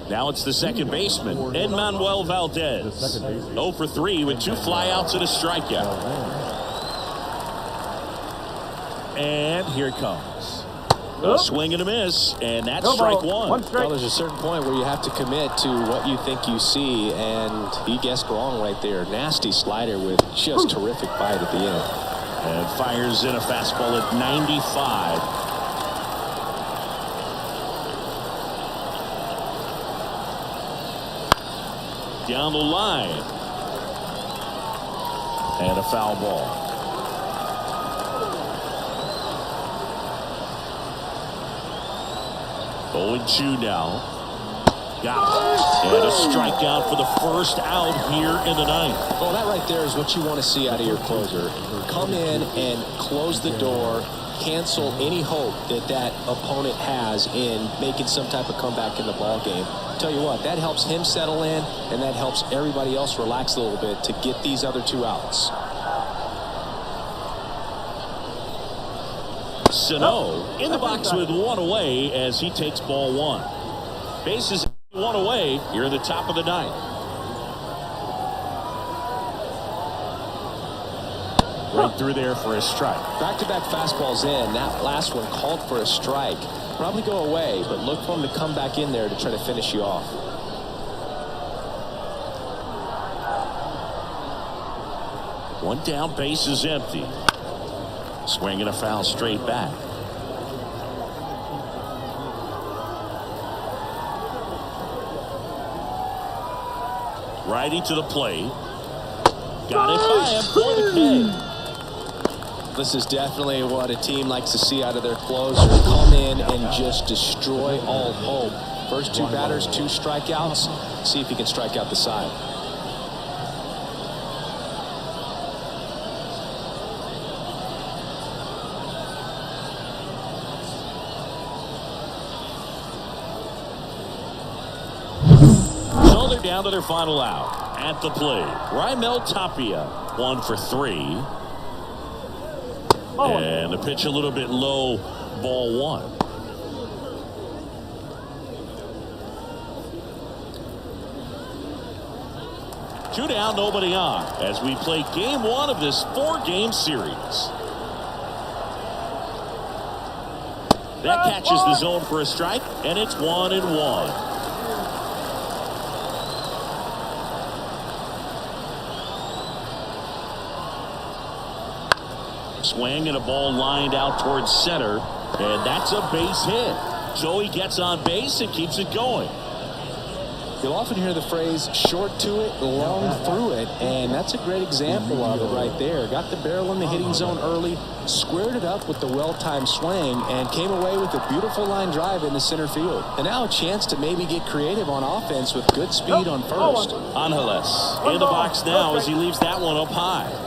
Now it's the second baseman, Mlb Valdez. 0 for 3 with 2 flyouts and a strikeout. And here it comes. A swing and a miss, and that's strike one. Well, there's a certain point where you have to commit to what you think you see, and he guessed wrong right there. Nasty slider with just terrific bite at the end. And fires in a fastball at 95. Down the line. And a foul ball. 0-2 now. Got it. And a strikeout for the first out here in the ninth. Well, that right there is what you want to see out of your closer. Come in and close the door. Cancel any hope that that opponent has in making some type of comeback in the ball game. Tell you what, that helps him settle in, and that helps everybody else relax a little bit to get these other 2 outs. Sano in the box with 1 away as he takes ball 1. Bases 1 away here in the top of the ninth. Right through there for a strike. Back-to-back fastballs in. That last one called for a strike. Probably go away, but look for him to come back in there to try to finish you off. One down, base is empty. Swing and a foul straight back. Righty to the plate. Got it by him for the K. This is definitely what a team likes to see out of their closer. Come in and just destroy all hope. First 2 batters, 2 strikeouts. See if he can strike out the side. So they're down to their final out. At the plate, Raimel Tapia, 1 for 3. And the pitch a little bit low, ball 1. Two down, nobody on, as we play game 1 of this 4-game series. That catches the zone for a strike, and it's 1-1. Swing and a ball lined out towards center, and that's a base hit. Joey gets on base and keeps it going. You'll often hear the phrase short to it, long through it, and that's a great example of it right there. Got the barrel in the hitting zone early, squared it up with the well-timed swing, and came away with a beautiful line drive into center field. And now a chance to maybe get creative on offense with good speed on first. Angeles in the box now as he leaves that one up high.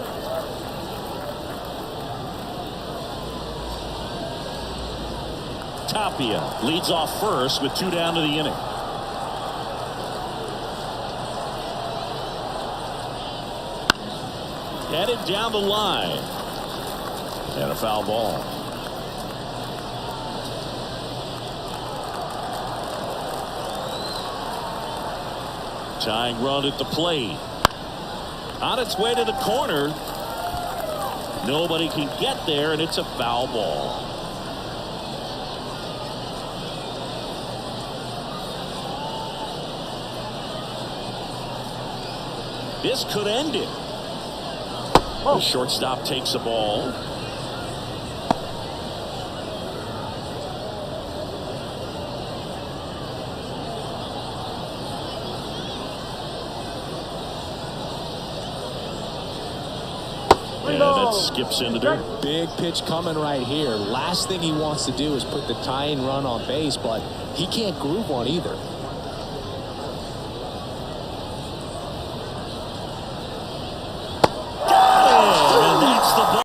Tapia leads off first with 2 down to the inning. headed down the line. And a foul ball. Tying run at the plate. On its way to the corner. Nobody can get there, and it's a foul ball. This could end it. The shortstop takes the ball. And that skips into dirt. Big pitch coming right here. Last thing he wants to do is put the tying run on base, but he can't groove one either. And that's the ball.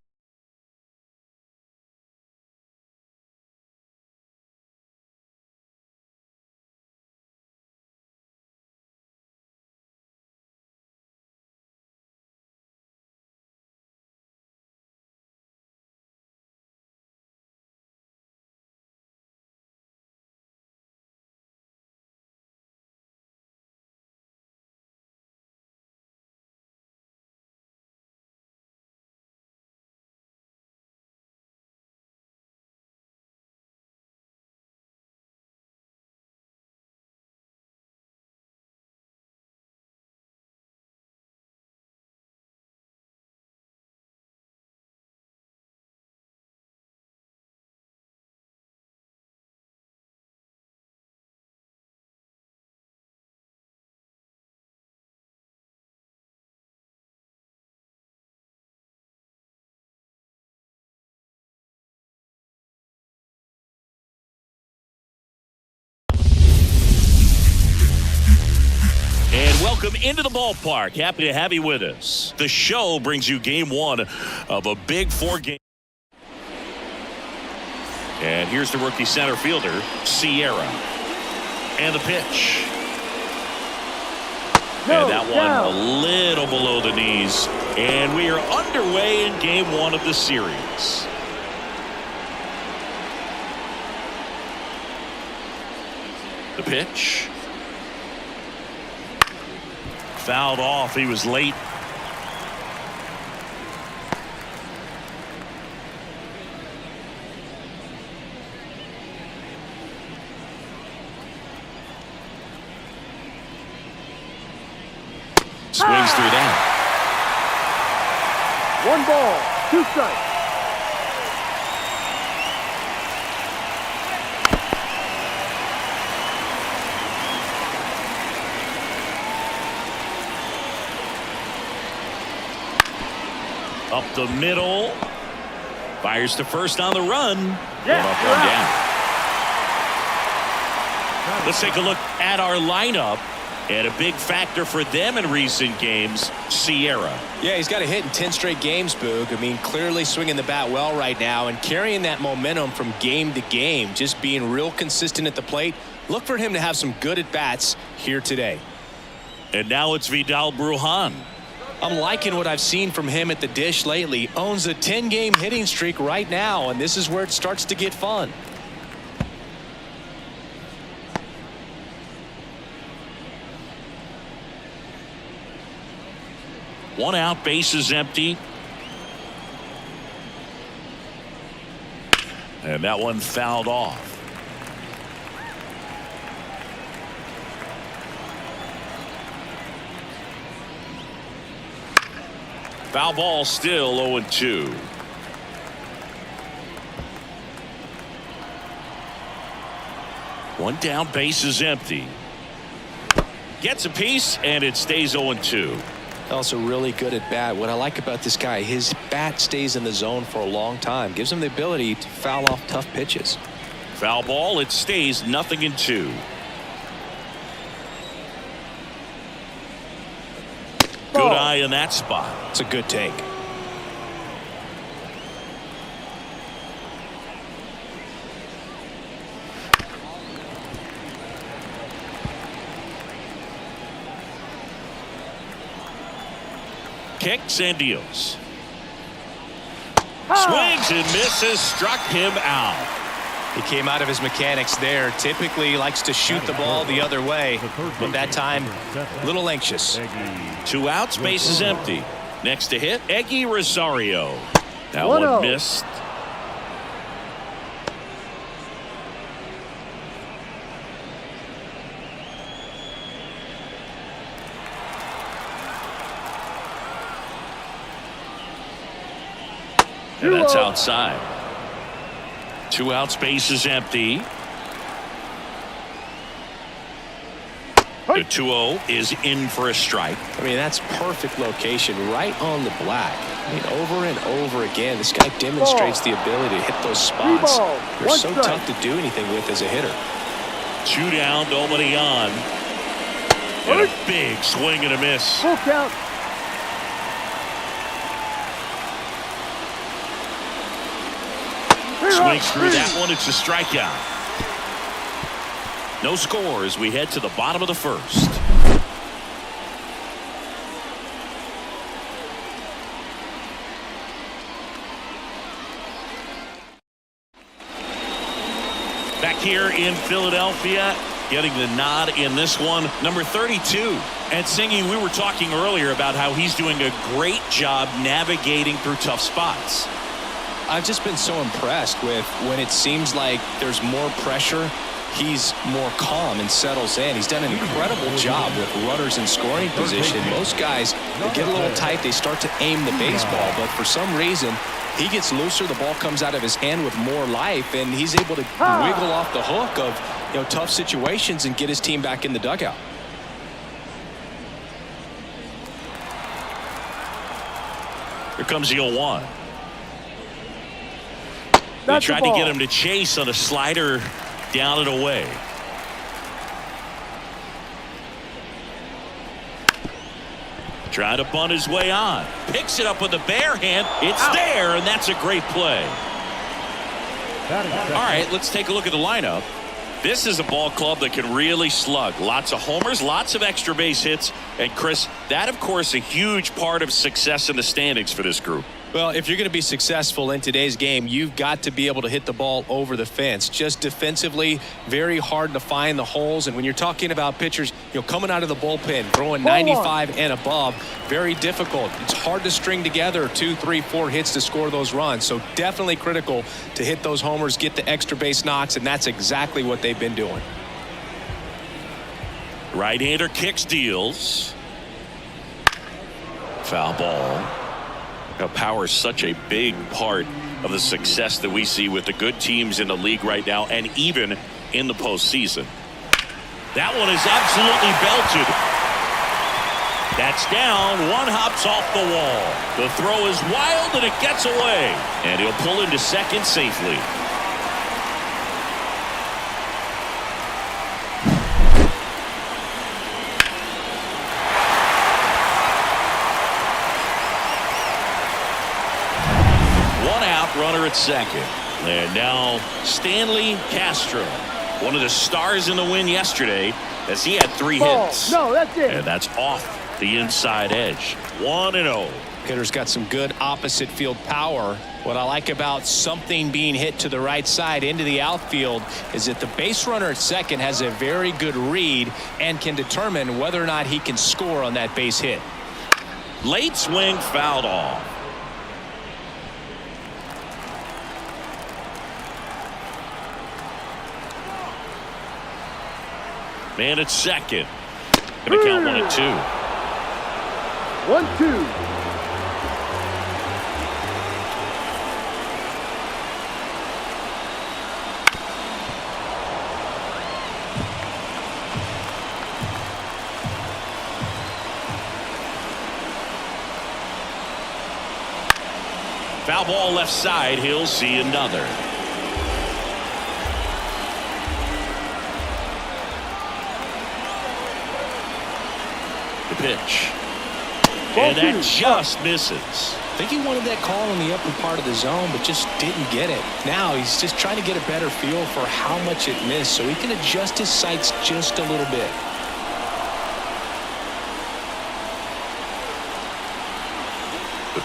Welcome into the ballpark. Happy to have you with us. The show brings you game one of a big 4-game. And here's the rookie center fielder, Sierra. And the pitch. And that one a little below the knees. And we are underway in game one of the series. The pitch. Fouled off. He was late. Swings through that. 1 ball, 2 strikes. Up the middle. Fires to first on the run. Yeah, One up, one down. Let's take a look at our lineup. And a big factor for them in recent games, Sierra. Yeah, he's got a hit in 10 straight games, Boog. I mean, clearly swinging the bat well right now and carrying that momentum from game to game, just being real consistent at the plate. Look for him to have some good at-bats here today. And now it's Vidal Brujan. I'm liking what I've seen from him at the dish lately. Owns a 10-game hitting streak right now, and this is where it starts to get fun. One out, bases empty. And that one fouled off. Foul ball, still 0-2. One down, bases empty. Gets a piece, and it stays 0-2. Also really good at bat. What I like about this guy, his bat stays in the zone for a long time. Gives him the ability to foul off tough pitches. Foul ball, it stays 0-2. Good eye in that spot. It's a good take. Kicks and deals. Swings and misses. Struck him out. He came out of his mechanics there. Typically likes to shoot the ball the other way, but that time a little anxious. 2 outs, base is empty. Next to hit, Eggy Rosario. That one missed. And that's outside. 2 outs, base is empty. The 2-0 is in for a strike. I mean, that's perfect location, right on the black. I mean, over and over again, this guy demonstrates the ability to hit those spots. They're so tough to do anything with as a hitter. 2 down, nobody on. And a big swing and a miss. Full count. Swings through that one. It's a strikeout. No score as we head to the bottom of the first. Back here in Philadelphia, getting the nod in this one, number 32. And Singy, we were talking earlier about how he's doing a great job navigating through tough spots. I've just been so impressed with when it seems like there's more pressure, he's more calm and settles in. He's done an incredible job with runners in scoring position. Most guys, they get a little tight, they start to aim the baseball, but for some reason, he gets looser, the ball comes out of his hand with more life, and he's able to wiggle off the hook of tough situations and get his team back in the dugout. Here comes the 0-1. They tried to get him to chase on a slider down and away. Trying to bunt his way on. Picks it up with the bare hand. It's there, and that's a great play. All right, let's take a look at the lineup. This is a ball club that can really slug. Lots of homers, lots of extra base hits. And, Chris, that, of course, a huge part of success in the standings for this group. Well, if you're going to be successful in today's game, you've got to be able to hit the ball over the fence. Just defensively, very hard to find the holes. And when you're talking about pitchers, coming out of the bullpen, throwing 95 and above, very difficult. It's hard to string together 2, 3, 4 hits to score those runs. So definitely critical to hit those homers, get the extra base knocks, and that's exactly what they've been doing. Right-hander kicks, deals. Foul ball. Power is such a big part of the success that we see with the good teams in the league right now and even in the postseason. That one is absolutely belted. That's down. One hops off the wall. The throw is wild and it gets away. And he'll pull into second safely. Runner at second. And now Stanley Castro, one of the stars in the win yesterday, as he had 3 hits. No, that's it. And that's off the inside edge. 1-0. Hitter's got some good opposite field power. What I like about something being hit to the right side into the outfield is that the base runner at second has a very good read and can determine whether or not he can score on that base hit. Late swing, fouled off. Man at second. Gonna count 1-2. 1-2. Foul ball left side. He'll see another. Pitch. And that just misses. I think he wanted that call in the upper part of the zone, but just didn't get it. Now he's just trying to get a better feel for how much it missed so he can adjust his sights just a little bit.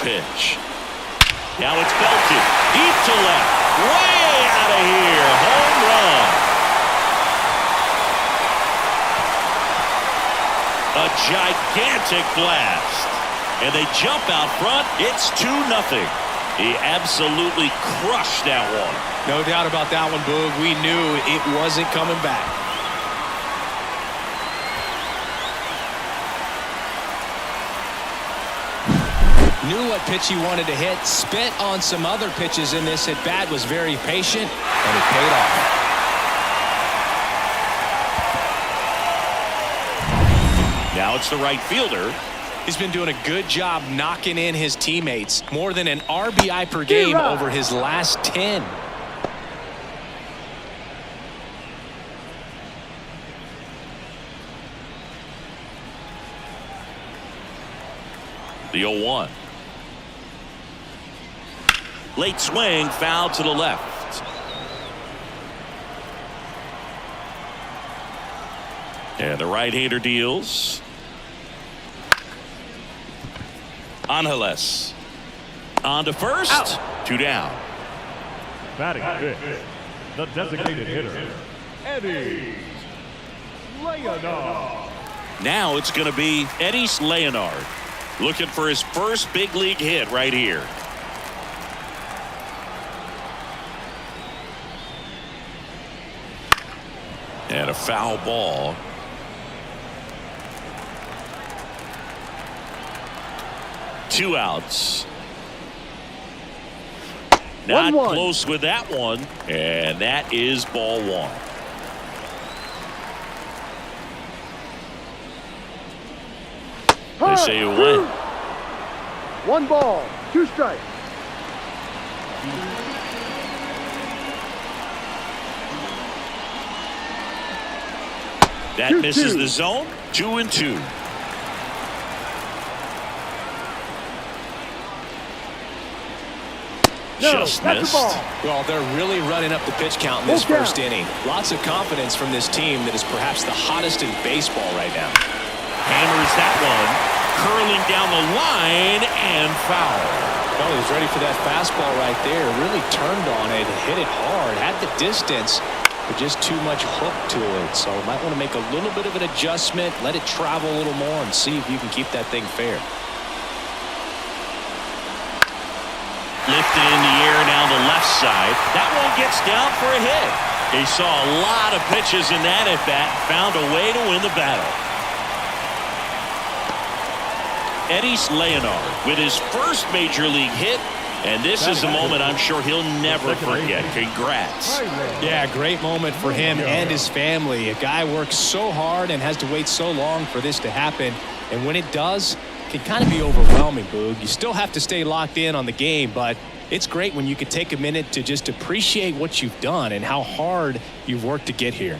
pitch. Now it's belted deep to left. Way out of here. Home run. A gigantic blast. And they jump out front. It's 2-0. He absolutely crushed that one. No doubt about that one, Boog. We knew it wasn't coming back. Knew what pitch he wanted to hit. Spent on some other pitches in this at bat. Was very patient, and it paid off. Now it's the right fielder. He's been doing a good job knocking in his teammates. More than an RBI per game over his last 10. The 0-1. Late swing, foul to the left. And the right-hander deals. Aguilas on to first. Out. 2 down. Batting fifth, the designated hitter, Eddie Leonard. Now it's going to be Eddie Leonard looking for his first big league hit right here. And a foul ball. Two outs. Not 1-1. close with that one. And that is ball one. They say you win. 1 ball, 2 strikes. That misses the zone. 2-2. Just missed. Well, they're really running up the pitch count in this first inning. Lots of confidence from this team that is perhaps the hottest in baseball right now. Hammers that one, curling down the line and foul. Well, he was ready for that fastball right there. Really turned on it, hit it hard, had the distance, but just too much hook to it. So might want to make a little bit of an adjustment, let it travel a little more, and see if you can keep that thing fair. Lifted in the air down the left side. That one gets down for a hit. He saw a lot of pitches in that at bat, found a way to win the battle. Eddie Leonard with his first major league hit, and this is a moment I'm sure he'll never forget. Congrats. Yeah, great moment for him and his family. A guy works so hard and has to wait so long for this to happen, and when it does, it can kind of be overwhelming, Boog. You still have to stay locked in on the game, but it's great when you can take a minute to just appreciate what you've done and how hard you've worked to get here.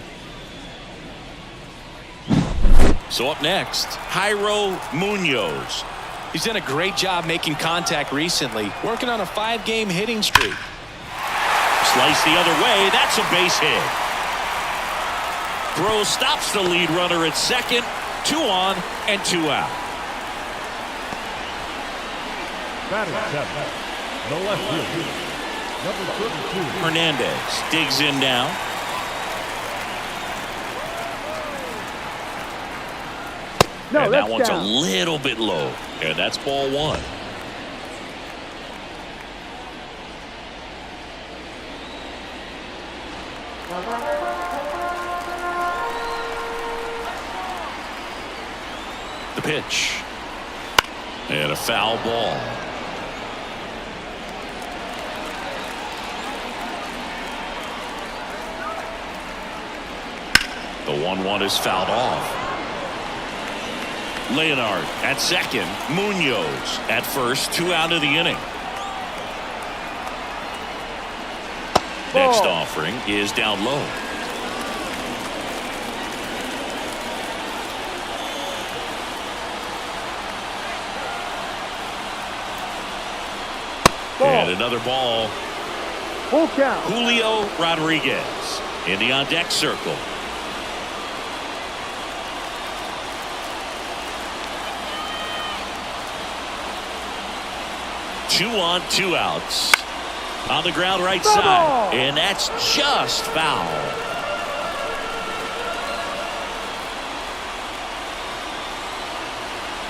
So up next, Jairo Munoz. He's done a great job making contact recently, working on a 5-game hitting streak. Slice the other way. That's a base hit. Throw stops the lead runner at second. 2 on and 2 out. Batting seventh, the left fielder, number 32. Hernandez digs in now. No, and that one's down. a little bit low. And that's ball one. The pitch. And a foul ball. The 1-1 is fouled off. Leonard at second. Munoz at first. 2 out of the inning. Next offering is down low. And another ball. Full count. Julio Rodriguez in the on-deck circle. 2 on, 2 outs. On the ground right side, and that's just foul.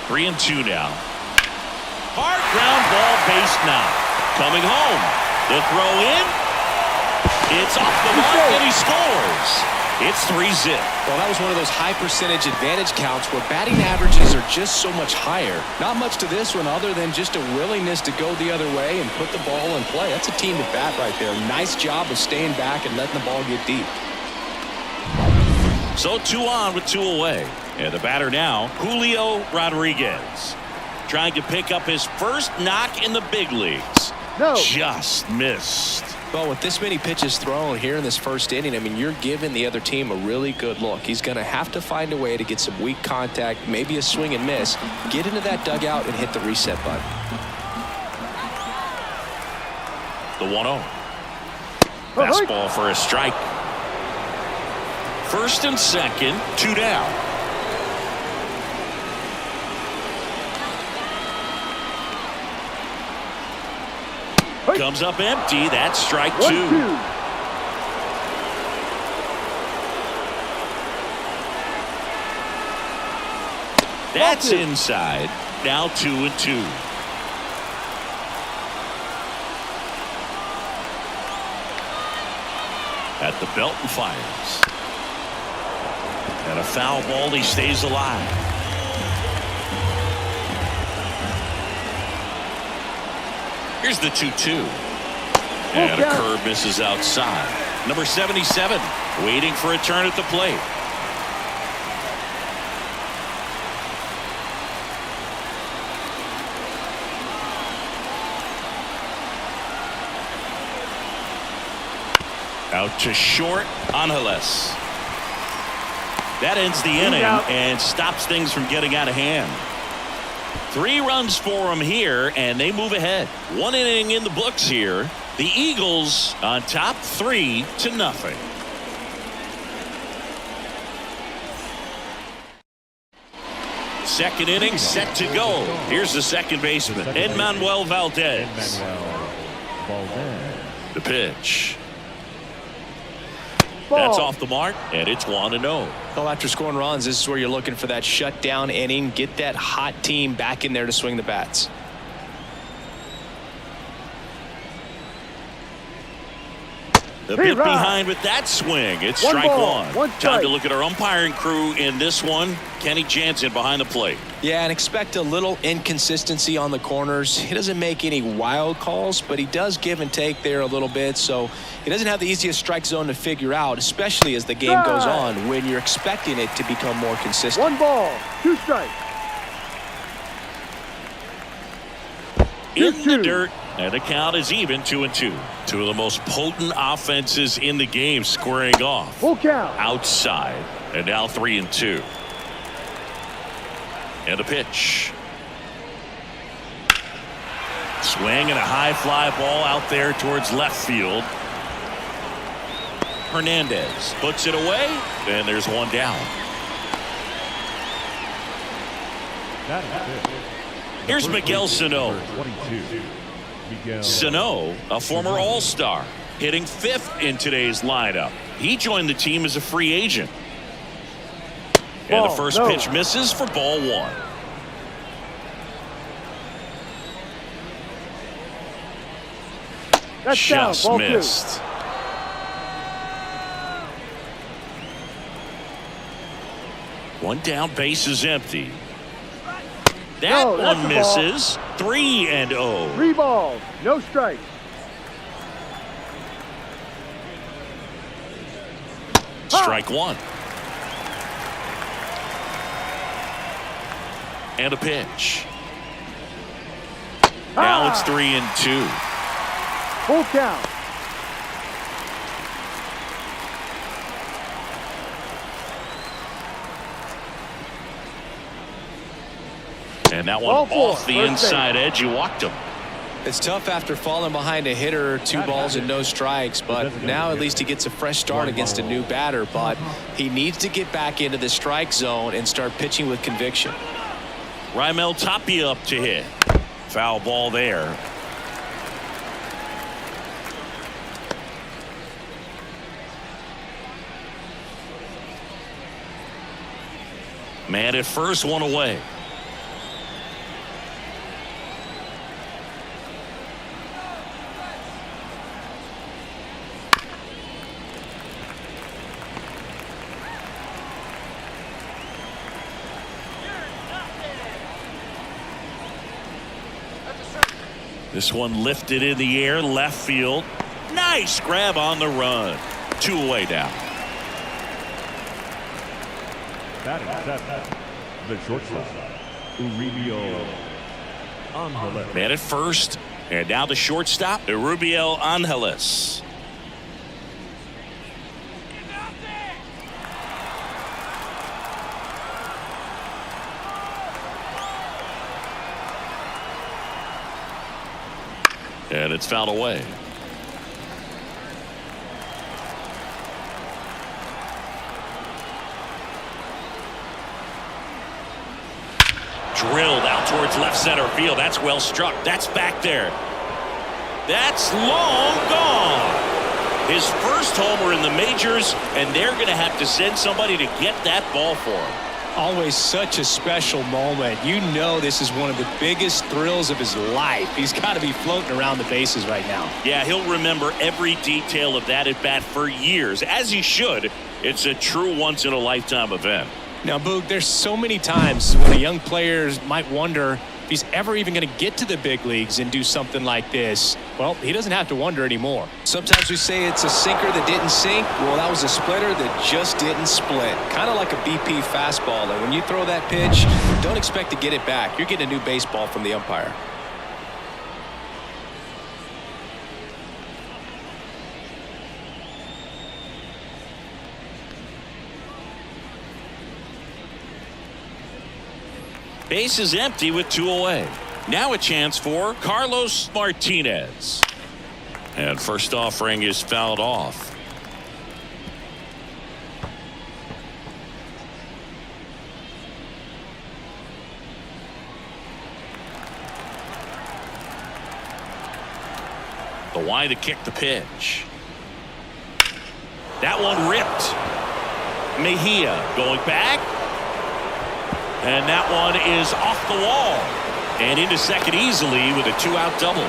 Three and 2 now. Hard ground ball, base knock. Coming home. The throw in. It's off the mark, and he scores. It's 3-zip. Well, that was one of those high percentage advantage counts where batting averages are just so much higher. Not much to this one other than just a willingness to go the other way and put the ball in play. That's a team at bat right there. Nice job of staying back and letting the ball get deep. So 2 on with 2 away. And the batter now, Julio Rodriguez. Trying to pick up his first knock in the big leagues. No. Just missed. Well, with this many pitches thrown here in this first inning, I mean, you're giving the other team a really good look. He's going to have to find a way to get some weak contact, maybe a swing and miss, get into that dugout and hit the reset button. The 1-0. Fastball for a strike. First and second, 2 down. Comes up empty. That's strike 2. 1-2. That's inside. Now 2 and 2. At the belt and fires. And a foul ball. He stays alive. Here's the 2-2. And a curve misses outside. Number 77 waiting for a turn at the plate. Out to short, Aguilas. That ends the inning and stops things from getting out of hand. 3 runs for him here, and they move ahead. 1 inning in the books here. The Eagles on top 3-0. Second inning set to go. Here's the second baseman, Mlb Valdez. The pitch. That's off the mark, and it's 1-0. Well, after scoring runs, this is where you're looking for that shutdown inning. Get that hot team back in there to swing the bats. The bit behind with that swing. It's strike 1. Time to look at our umpiring crew in this one. Kenny Jansen behind the plate. Yeah, and expect a little inconsistency on the corners. He doesn't make any wild calls, but he does give and take there a little bit. So he doesn't have the easiest strike zone to figure out, especially as the game goes on when you're expecting it to become more consistent. 1 ball, 2 strikes. In the dirt, and the count is even 2-2. 2 of the most potent offenses in the game squaring off. Full count. Outside, and now 3-2. And a pitch. Swing and a high fly ball out there towards left field. Hernandez puts it away, and there's 1 down. Here's Miguel Sano. Sano, a former All-Star, hitting 5th in today's lineup. He joined the team as a free agent. And the first pitch misses for ball 1. That's just down, missed. 2. One down, base is empty. That one misses. 3-0. 3 balls, no strikes. Strike 1. And a pitch. Now it's 3-2. Full count. And that one off the inside edge. You walked him. It's tough after falling behind a hitter, 2 balls and no strikes, but now at least he gets a fresh start against a new batter. But he needs to get back into the strike zone and start pitching with conviction. Raimel Tapia up to hit. Foul ball there. Man at first, one away. This one lifted in the air, left field. Nice grab on the run. 2 away now. Batting seventh, the shortstop, Uriel Angeles. Man at first, and now the shortstop, Uriel Angeles. And it's fouled away. Drilled out towards left center field. That's well struck. That's back there. That's long gone. His first homer in the majors, and they're going to have to send somebody to get that ball for him. Always such a special moment. You know this is one of the biggest thrills of his life. He's got to be floating around the bases right now. Yeah, he'll remember every detail of that at bat for years, as he should. It's a true once-in-a-lifetime event. Now, Boog, there's so many times when a young player might wonder if he's ever even going to get to the big leagues and do something like this. Well, he doesn't have to wonder anymore. Sometimes we say it's a sinker that didn't sink. Well, that was a splitter that just didn't split. Kind of like a BP fastball. And when you throw that pitch, don't expect to get it back. You're getting a new baseball from the umpire. Base is empty with 2 away. Now a chance for Carlos Martinez. And first offering is fouled off. The wide to kick the pitch. That one ripped. Mejia going back. And that one is off the wall and into second easily with a 2-out double.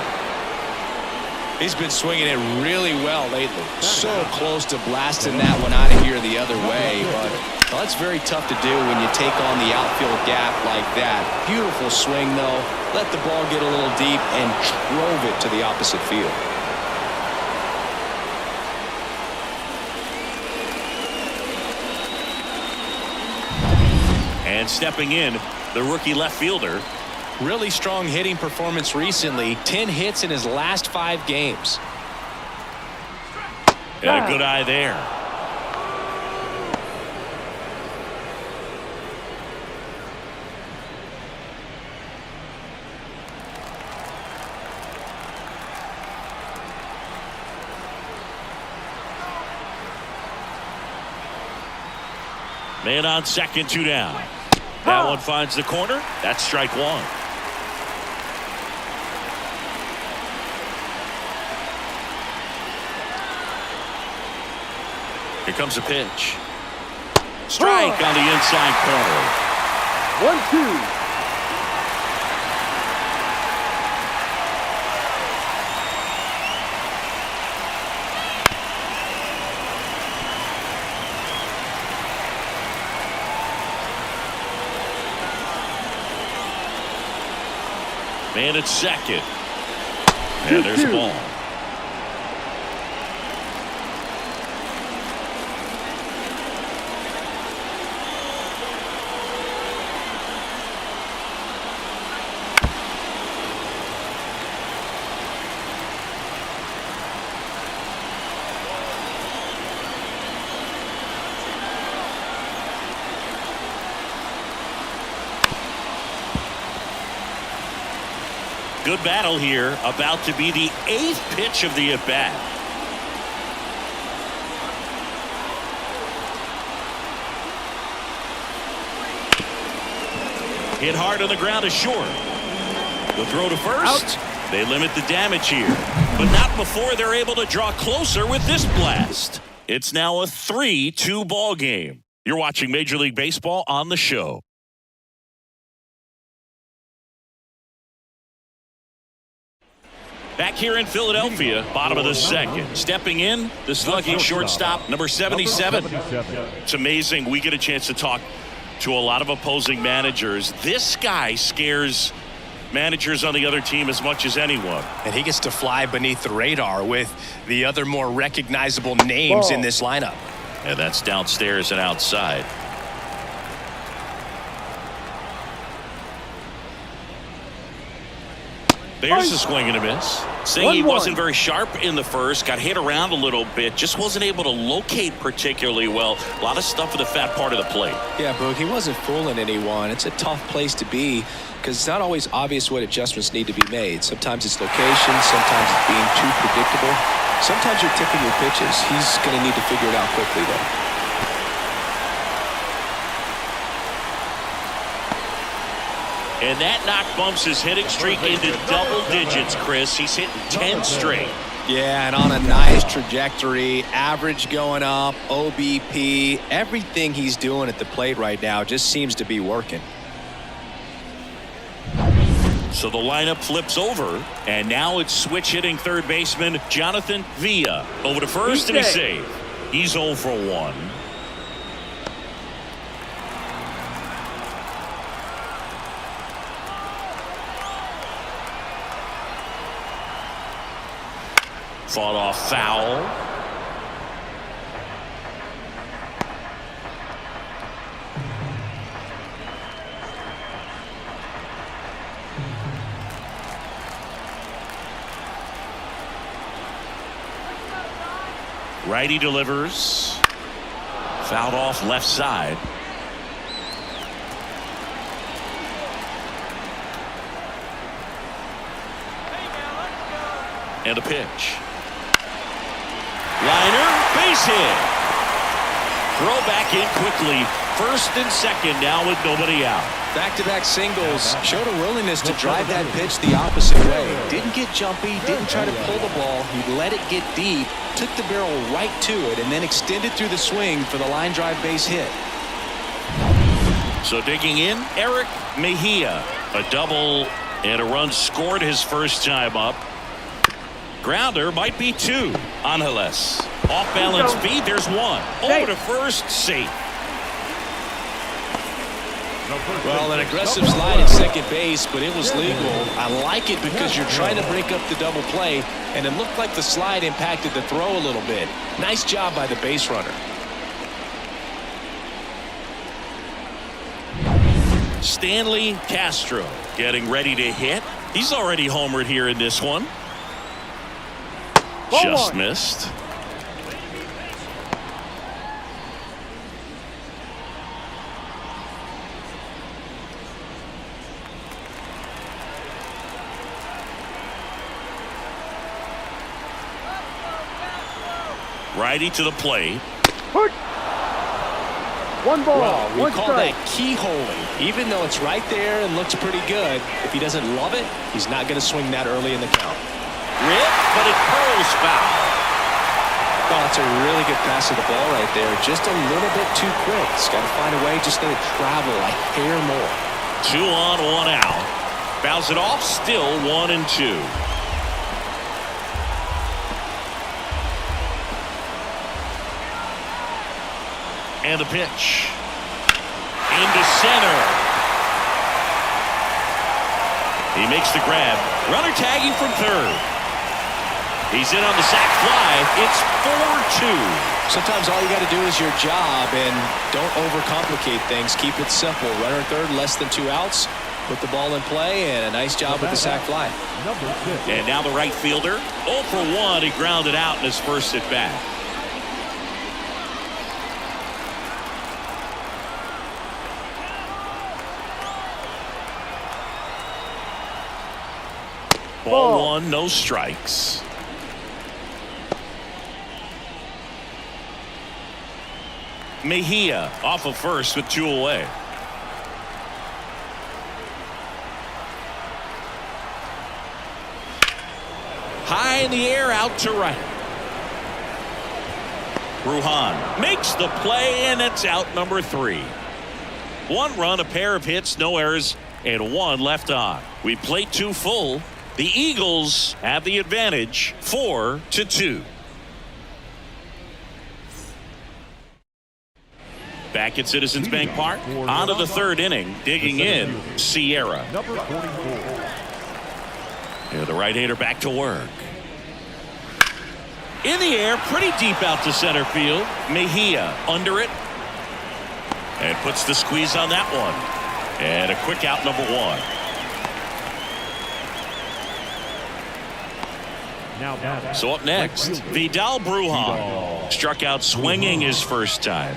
He's been swinging it really well lately. So close to blasting that one out of here the other way. But well, that's very tough to do when you take on the outfield gap like that. Beautiful swing, though. Let the ball get a little deep and drove it to the opposite field. And stepping in, the rookie left fielder. Really strong hitting performance recently. 10 hits in his last 5 games. And a good eye there. Man on second, 2 down. That one finds the corner. That's strike 1. Here comes a pitch. Strike on the inside corner. 1-2. Man at second. And there's a ball. Good battle here, about to be the 8th pitch of the at-bat. Hit hard on the ground is short. The throw to first. Out. They limit the damage here, but not before they're able to draw closer with this blast. It's now a 3-2 ball game. You're watching Major League Baseball on the show. Back here in Philadelphia, bottom of the second. Stepping in, the slugging shortstop, number 77. It's amazing. We get a chance to talk to a lot of opposing managers. This guy scares managers on the other team as much as anyone. And he gets to fly beneath the radar with the other more recognizable names in this lineup. And that's downstairs and outside. There's a swing and a miss. Singy wasn't very sharp in the first, got hit around a little bit, just wasn't able to locate particularly well. A lot of stuff in the fat part of the plate. Yeah, Boog, he wasn't fooling anyone. It's a tough place to be because it's not always obvious what adjustments need to be made. Sometimes it's location, sometimes it's being too predictable. Sometimes you're tipping your pitches. He's going to need to figure it out quickly, though. And that knock bumps his hitting streak into double digits, Chris. He's hitting 10 straight. Yeah, and on a nice trajectory, average going up, OBP, everything he's doing at the plate right now just seems to be working. So the lineup flips over, and now it's switch hitting third baseman Jonathan Villa. Over to first, and he's safe. He's 0 for 1. Fought off foul. Righty delivers. Fouled off left side. And a pitch. Liner, base hit. Throw back in quickly. First and second now with nobody out. Back-to-back singles. Showed a willingness to drive that pitch the opposite way. Didn't get jumpy, didn't try to pull the ball. He let it get deep, took the barrel right to it, and then extended through the swing for the line drive base hit. So digging in, Eric Mejia. A double and a run scored his first time up. Grounder might be 2. Angeles. Off balance feed. There's 1. Over to first. Safe. Well, an aggressive slide at second base, but it was legal. I like it because you're trying to break up the double play, and it looked like the slide impacted the throw a little bit. Nice job by the base runner. Stanley Castro getting ready to hit. He's already homered here in this one. Just missed. Righty to the plate. One ball, well, we one call strike. that keyholing. Even though it's right there and looks pretty good, if he doesn't love it, he's not going to swing that early in the count. Rip, but it curls foul. Oh, it's a really good pass of the ball right there. Just a little bit too quick. He's got to find a way, just let it travel a hair more. 2 on, 1 out. Fouls it off, still 1 and 2. And the pitch. Into center. He makes the grab. Runner tagging from third. He's in on the sac fly. It's 4-2. Sometimes all you got to do is your job and don't overcomplicate things. Keep it simple. Runner third, less than 2 outs. Put the ball in play, and a nice job with the sac fly. And now the right fielder. 0 for 1. He grounded out in his first at bat. Ball 1, no strikes. Mejia off of first with 2 away. High in the air, out to right. Ruhan makes the play, and it's out number 3. 1 run, a pair of hits, no errors, and 1 left on. We played 2 full. The Eagles have the advantage 4-2. Back at Citizens Bank Park, on to the third inning, digging in, Sierra. Number 44. Yeah, the right-hander back to work. In the air, pretty deep out to center field. Mejia under it. And puts the squeeze on that one. And a quick out, number one. Now batting. So up next, Vidal Brujan. Struck out swinging his first time.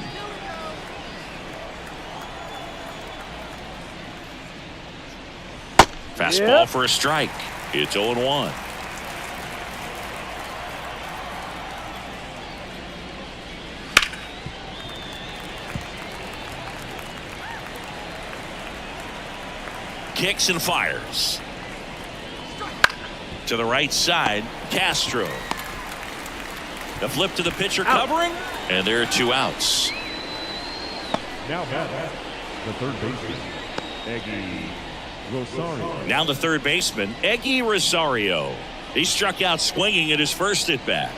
Fastball for a strike. It's 0-1. Kicks and fires. To the right side, Castro. The flip to the pitcher covering, and there are 2 outs. Now batting. The third baseman, Eggy Rosario. Now the third baseman, Eggy Rosario. He struck out swinging at his first at bat.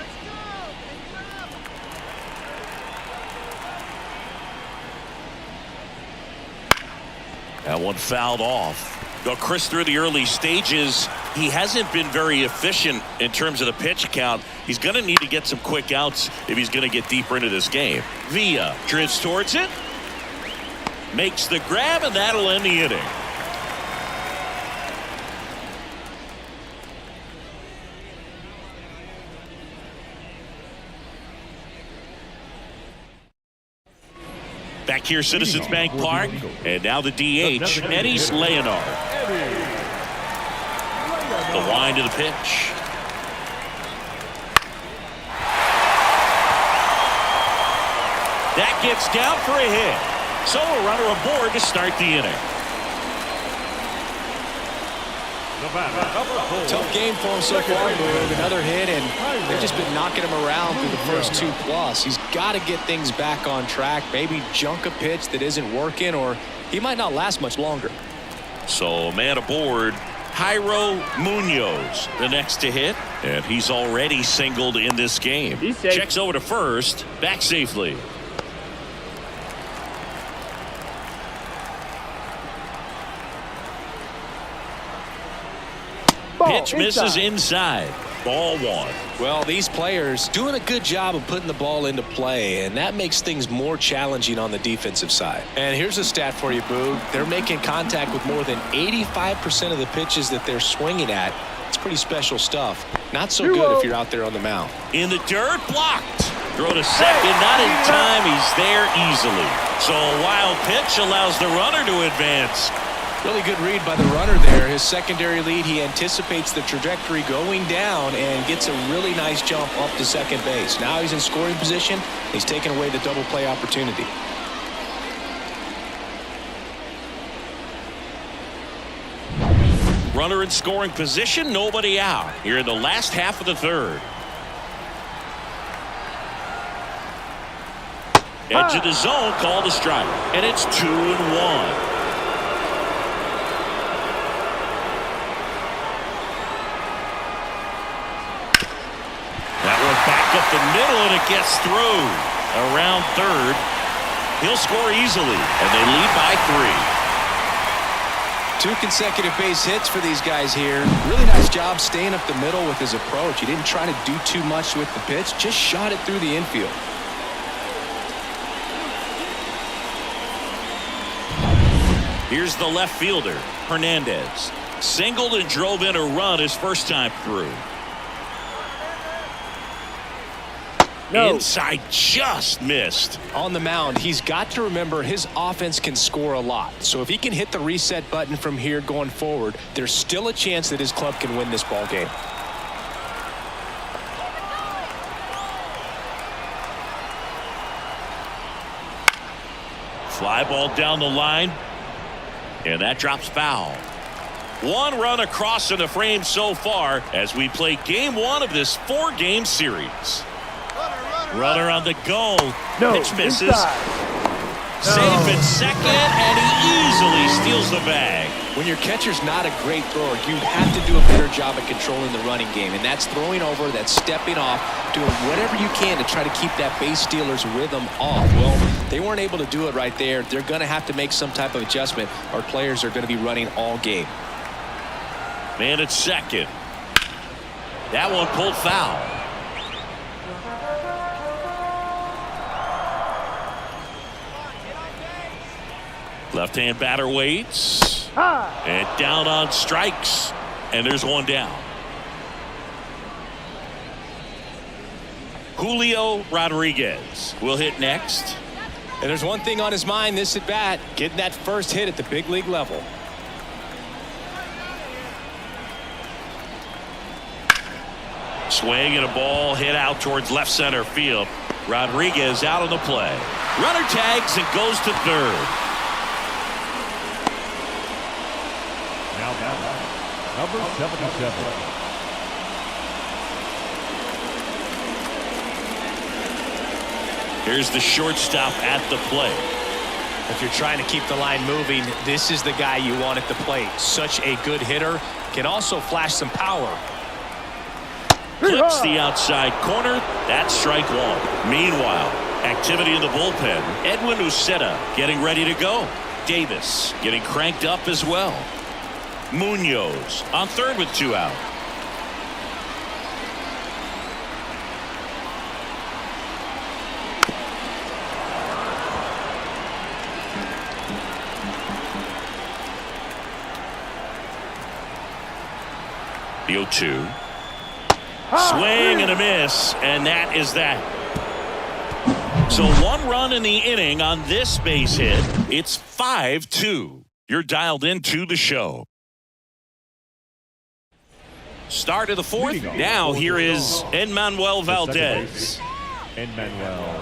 That one fouled off. Though Chris, through the early stages, he hasn't been very efficient in terms of the pitch count. He's going to need to get some quick outs if he's going to get deeper into this game. Villa drifts towards it. Makes the grab, and that'll end the inning. Back here, Citizens Bank Park, and now the DH, Eddie Leonard. The wind of the pitch. That gets down for a hit. So a runner aboard to start the inning. Tough game for him so far, Boog. Another hit, and they've just been knocking him around through the first 2+. He's got to get things back on track, maybe junk a pitch that isn't working, or he might not last much longer. So a man aboard, Jairo Munoz, the next to hit, and he's already singled in this game. Checks over to first, back safely. Pitch misses inside. Ball 1. Well, these players doing a good job of putting the ball into play, and that makes things more challenging on the defensive side. And here's a stat for you, Boog. They're making contact with more than 85% of the pitches that they're swinging at. It's pretty special stuff. Not so good if you're out there on the mound. In the dirt, blocked. Throw to second, not in time. He's there easily. So a wild pitch allows the runner to advance. Really good read by the runner there. His secondary lead, he anticipates the trajectory going down and gets a really nice jump up to second base. Now he's in scoring position. He's taking away the double play opportunity. Runner in scoring position, nobody out. Here in the last half of the third. Edge of the zone, called a strike. And it's 2-1. Up the middle, and it gets through around third. He'll score easily, and they lead by 3. 2 consecutive base hits for these guys here. Really nice job staying up the middle with his approach. He didn't try to do too much with the pitch, just shot it through the infield. Here's the left fielder, Hernandez. Singled and drove in a run his first time through. No. Inside, just missed. On the mound, he's got to remember his offense can score a lot. So if he can hit the reset button from here going forward, there's still a chance that his club can win this ball game. Fly ball down the line, and that drops foul. 1 run across in the frame so far as we play game 1 of this 4-game series. Runner on the go. No, pitch misses. inside. Safe at second, and he easily steals the bag. When your catcher's not a great thrower, you have to do a better job at controlling the running game, and that's throwing over, that's stepping off, doing whatever you can to try to keep that base stealer's rhythm off. Well, they weren't able to do it right there. They're going to have to make some type of adjustment. Our players are going to be running all game. Man at second. That one pulled foul. Left-hand batter waits. And down on strikes. And there's one down. Julio Rodriguez will hit next. And there's one thing on his mind this at bat, getting that first hit at the big league level. Swing and a ball hit out towards left center field. Rodriguez out on the play. Runner tags and goes to third. Now number 77. Here's the shortstop at the plate. If you're trying to keep the line moving, this is the guy you want at the plate. Such a good hitter. Can also flash some power. Clips the outside corner. That's strike one. Meanwhile, activity in the bullpen. Edwin Uceta getting ready to go. Davis getting cranked up as well. Munoz on third with 2 out. The 0-2. Swing and a miss, and that is that. So 1 run in the inning on this base hit. It's 5-2. You're dialed into the show. Start of the 4th. Now here is Enmanuel Valdez.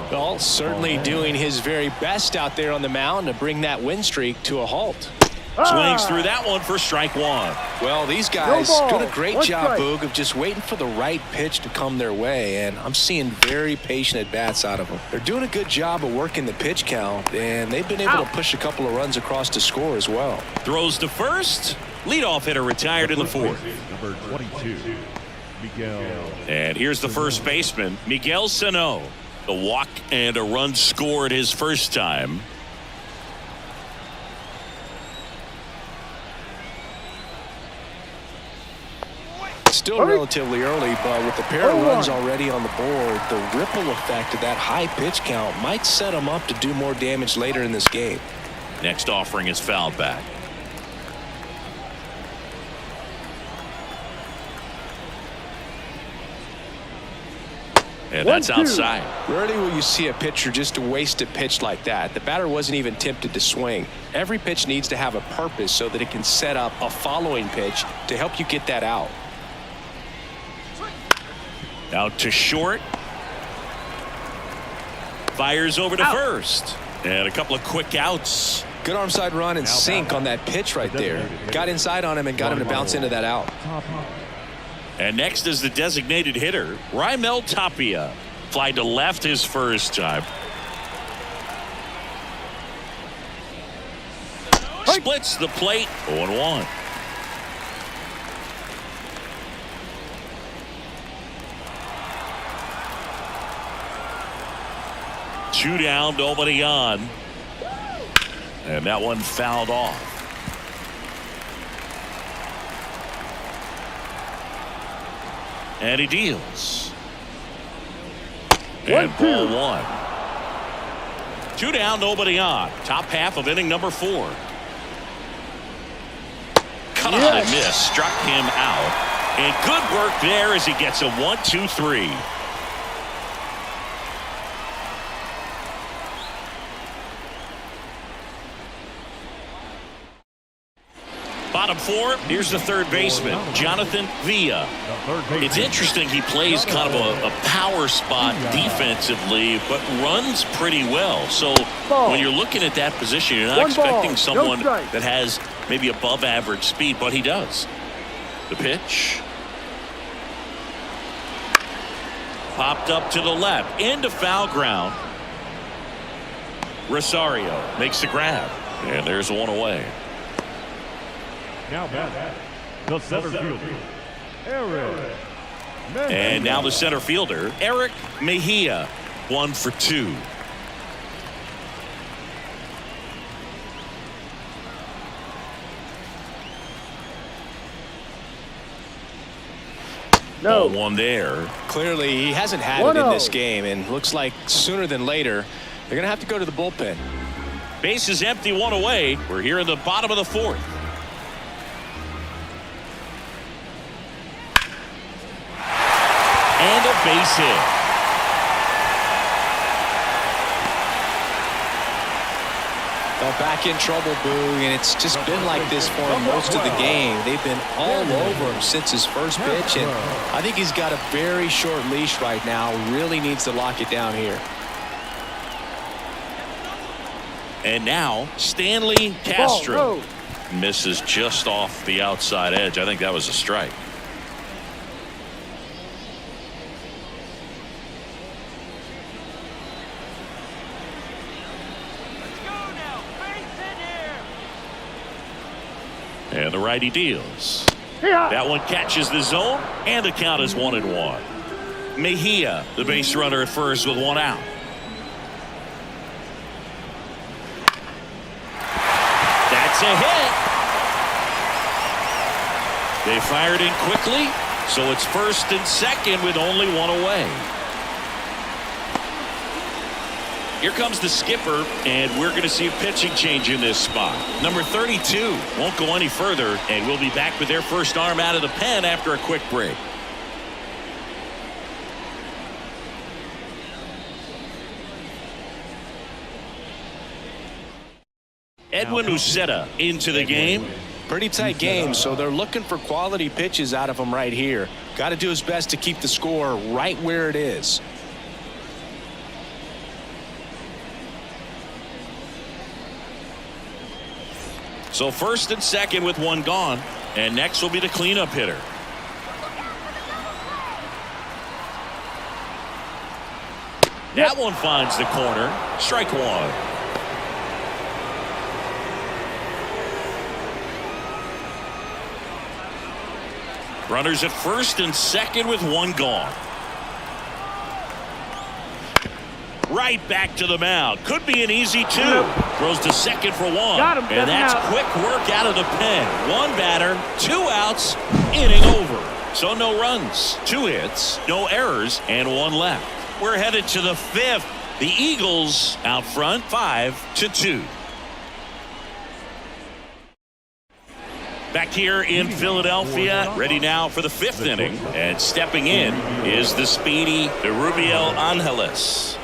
Well, certainly doing his very best out there on the mound to bring that win streak to a halt. Swings through that one for strike one. Well, these guys doing a great job, Boog, of just waiting for the right pitch to come their way, and I'm seeing very patient at-bats out of them. They're doing a good job of working the pitch count, and they've been able to push a couple of runs across to score as well. Throws to first. Leadoff hitter retired in the 4th. Number 22, Miguel. And here's the first baseman, Miguel Sano. A walk and a run scored his first time. Still relatively early, but with the pair of runs already on the board, the ripple effect of that high pitch count might set them up to do more damage later in this game. Next offering is fouled back. And that's outside. Rarely will you see a pitcher just waste a pitch like that. The batter wasn't even tempted to swing. Every pitch needs to have a purpose so that it can set up a following pitch to help you get that out. Out to short. Fires over to first. And a couple of quick outs. Good arm side run and sink on that pitch right there. Got inside on him and got him to bounce into that out. And next is the designated hitter, Raimel Tapia. Fly to left his first time. Splits the plate. 0-1. Two down, nobody on. And that one fouled off. And he deals. And ball 1. Two down, nobody on. Top half of inning number 4. Cut on and miss. Struck him out. And good work there as he gets a 1-2-3. Bottom 4, here's the third baseman, Jonathan Villa. It's interesting he plays kind of a power spot defensively, but runs pretty well. So when you're looking at that position, you're not expecting someone that has maybe above average speed, but he does. The pitch. Popped up to the left, into foul ground. Rosario makes the grab. And there's one away. Now back, the center fielder, Eric. And now the center fielder, Eric Mejia, 1 for 2. No. 1 there. Clearly, he hasn't had it in this game, and looks like sooner than later, they're going to have to go to the bullpen. Base is empty, 1 away. We're here in the bottom of the 4th. And a base hit. Back in trouble, Boo, and it's just been like this for him most of the game. They've been all over him since his first pitch, and I think he's got a very short leash right now. Really needs to lock it down here. And now Stanley Castro misses just off the outside edge. I think that was a strike. And the righty deals. That one catches the zone, and the count is 1-1. Mejia, the base runner at first with 1 out. That's a hit. They fired in quickly, so it's 1st and 2nd with only 1 away. Here comes the skipper, and we're going to see a pitching change in this spot. Number 32 won't go any further, and we'll be back with their first arm out of the pen after a quick break. Edwin Uceta into the game. Pretty tight game, so they're looking for quality pitches out of him right here. Got to do his best to keep the score right where it is. So 1st and 2nd with 1 gone, and next will be the cleanup hitter. That one finds the corner. Strike 1. Runners at 1st and 2nd with 1 gone. Right back to the mound. Could be an easy 2. Throws to 2nd for 1. And that's quick work out of the pen. 1 batter, 2 outs, inning over. So no runs, 2 hits, no errors, and 1 left. We're headed to the 5th. The Eagles out front 5-2. Back here in Philadelphia, ready now for the 5th inning. And stepping in is the speedy Rubiel Angeles.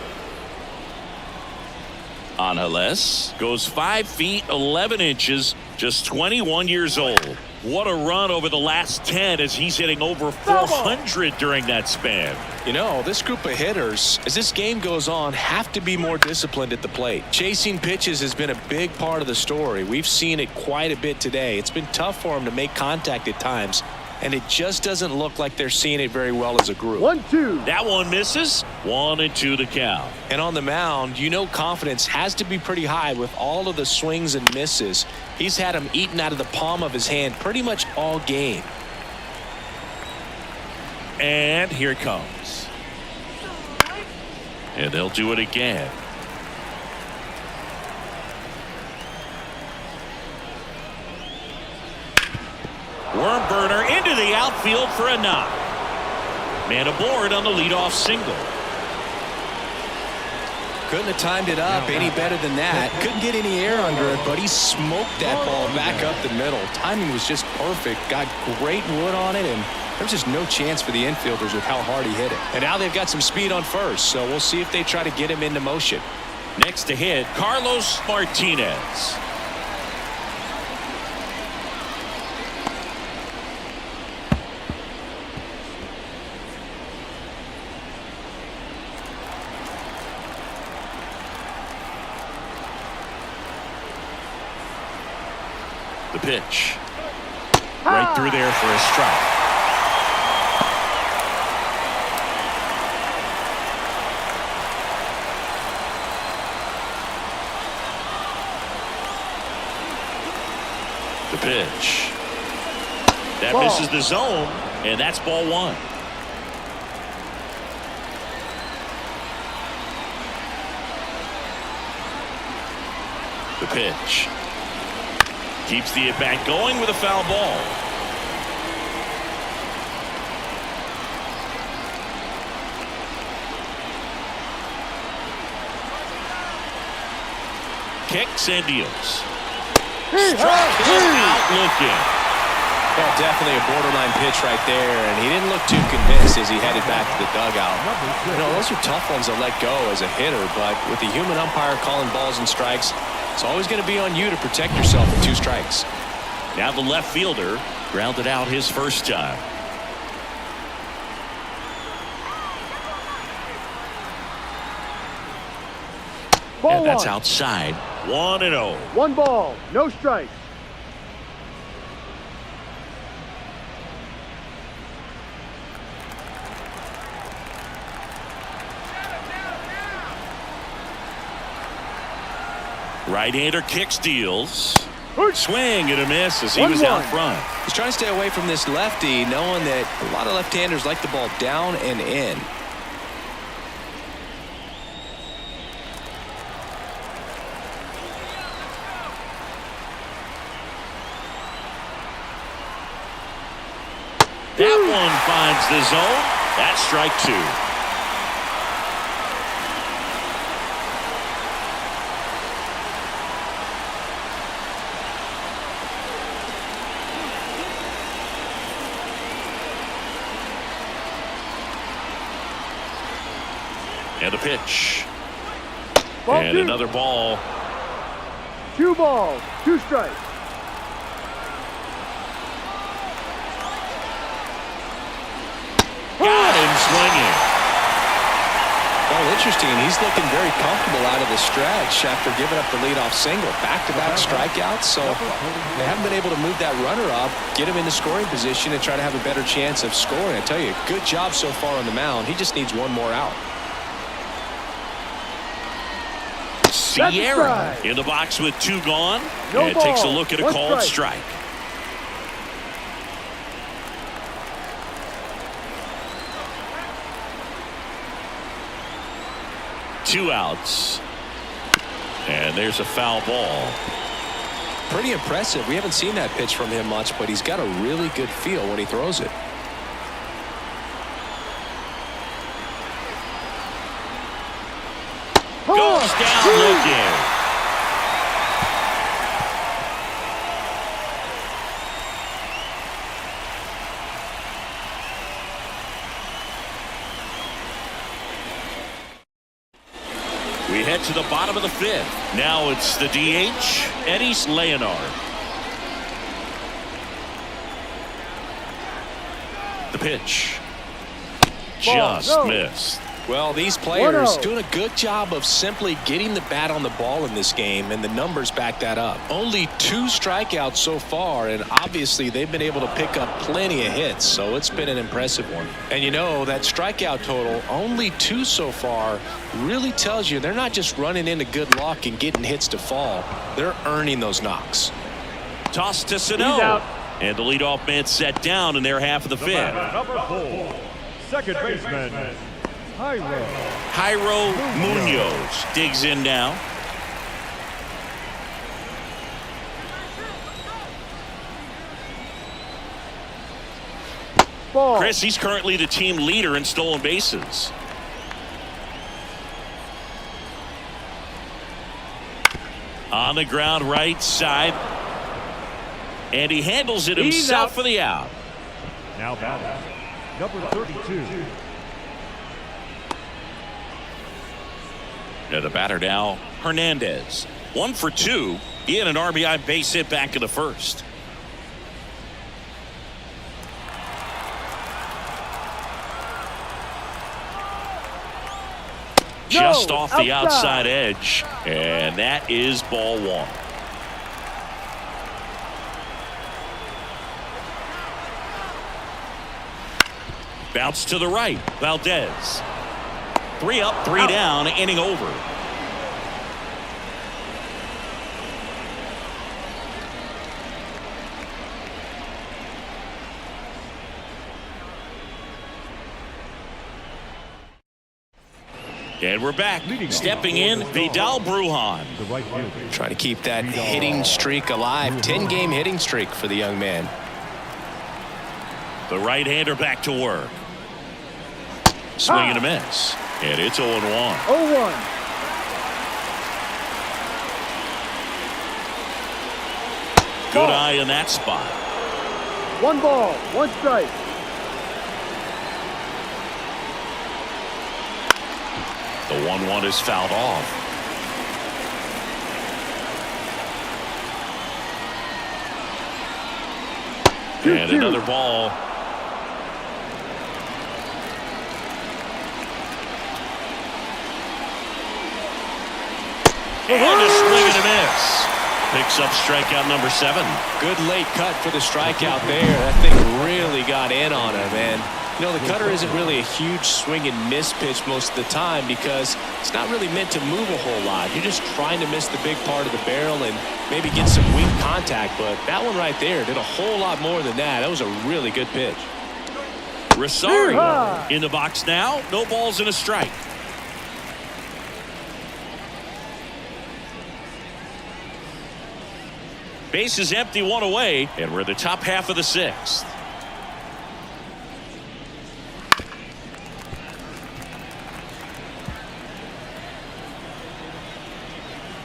Angeles goes 5 feet 11 inches, just 21 years old. What a run over the last 10 as he's hitting over 400 during that span. You know, this group of hitters, as this game goes on, have to be more disciplined at the plate. Chasing pitches has been a big part of the story. We've seen it quite a bit today. It's been tough for them to make contact at times, and it just doesn't look like they're seeing it very well as a group. 1-2. That one misses. 1-2 the count. And on the mound, you know, confidence has to be pretty high with all of the swings and misses. He's had them eaten out of the palm of his hand pretty much all game. And here it comes. And they'll do it again. Worm burner into the outfield for a knock. Man aboard on the leadoff single. Couldn't have timed it up any better than that. Couldn't get any air under it, but he smoked that ball back up the middle. Timing was just perfect. Got great wood on it, and there's just no chance for the infielders with how hard he hit it. And now they've got some speed on first, so we'll see if they try to get him into motion. Next to hit, Carlos Martinez. The pitch. Right through there for a strike. The pitch. That misses the zone, and that's ball one. The pitch. Keeps the at-bat going with a foul ball. Kicks and deals. Struck him out looking. Well, definitely a borderline pitch right there, and he didn't look too convinced as he headed back to the dugout. You know, those are tough ones to let go as a hitter, but with the human umpire calling balls and strikes, it's always going to be on you to protect yourself with 2 strikes. Now the left fielder grounded out his first time. And that's outside. 1-0. 1 ball, no strikes. Right-hander kicks, deals. Swing and a miss as he was out front. He's trying to stay away from this lefty, knowing that a lot of left-handers like the ball down and in. That one finds the zone. That's strike 2. And a pitch. And another ball. 2 balls, 2 strikes. Got him swinging. Well, interesting. He's looking very comfortable out of the stretch after giving up the leadoff single. Back-to-back strikeouts, so they haven't been able to move that runner up, get him into scoring position, and try to have a better chance of scoring. I tell you, good job so far on the mound. He just needs 1 more out. Sierra in the box with 2 gone. And takes a look at a called strike. Two outs. And there's a foul ball. Pretty impressive. We haven't seen that pitch from him much, but he's got a really good feel when he throws it. Goes down looking. We head to the bottom of the 5th. Now it's the DH, Eddie's Leonard. The pitch. Just missed. Well, these players doing a good job of simply getting the bat on the ball in this game, and the numbers back that up. Only 2 strikeouts so far, and obviously they've been able to pick up plenty of hits, so it's been an impressive one. And you know, that strikeout total, only 2 so far, really tells you they're not just running into good luck and getting hits to fall. They're earning those knocks. Toss to Sano. And the leadoff man set down in their half of the 5th. Number 4, second baseman, Jairo Munoz digs in now. Chris, he's currently the team leader in stolen bases. On the ground right side. And he handles it himself for the out. Now batting, number 32. And the batter now, Hernandez. 1 for 2. He had an RBI base hit back in the 1st. Just off the outside edge. And that is ball 1. Bounce to the right. Valdez. 3 up, 3 down, inning over. And we're back. Stepping in, Vidal Brujan. The right fielder. Trying to keep that hitting streak alive. 10-game hitting streak for the young man. The right-hander back to work. Swing and a miss. And it's 0-1. 0-1. Good eye in that spot. 1 ball, 1 strike. The 1-1 is fouled off. And another ball. And a swing and a miss. Picks up strikeout number 7. Good late cut for the strikeout there. That thing really got in on him, and you know, the cutter isn't really a huge swing and miss pitch most of the time because it's not really meant to move a whole lot. You're just trying to miss the big part of the barrel and maybe get some weak contact, but that one right there did a whole lot more than that. That was a really good pitch. Rosario in the box now. No balls and a strike. Base is empty, 1 away, and we're in the top half of the 6th.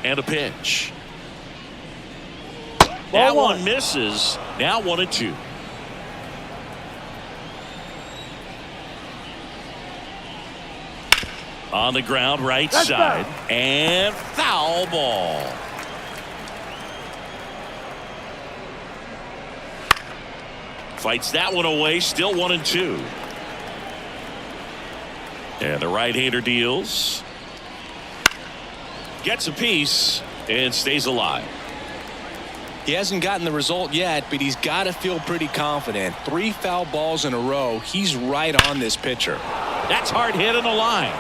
And a pitch. That one misses. Now 1-2. On the ground, right side, and foul ball. Fights that one away, still 1-2. And the right-hander deals. Gets a piece and stays alive. He hasn't gotten the result yet, but he's got to feel pretty confident. 3 foul balls in a row. He's right on this pitcher. That's hard hit on the line.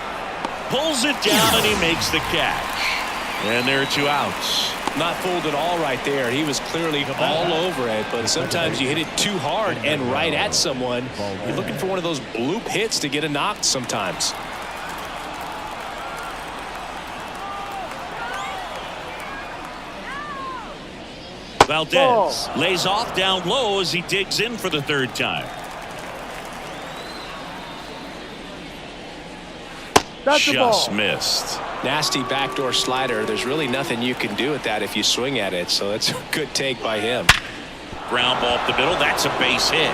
Pulls it down and he makes the catch. And there are 2 outs. Not fooled at all right there. He was clearly all over it, but sometimes you hit it too hard and right at someone. You're looking for one of those bloop hits to get a knock sometimes. Valdez lays off down low as he digs in for the 3rd time. Just missed. Nasty backdoor slider. There's really nothing you can do with that if you swing at it, so that's a good take by him. Ground ball up the middle. That's a base hit.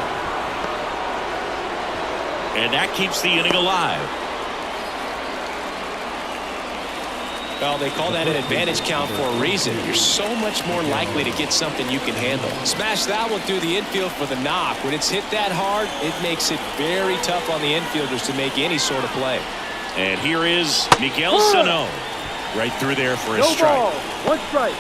And that keeps the inning alive. Well, they call that an advantage count for a reason. You're so much more likely to get something you can handle. Smash that one through the infield for the knock. When it's hit that hard, it makes it very tough on the infielders to make any sort of play. And here is Miguel Sano. Right through there for a strike. No ball, 1 strike.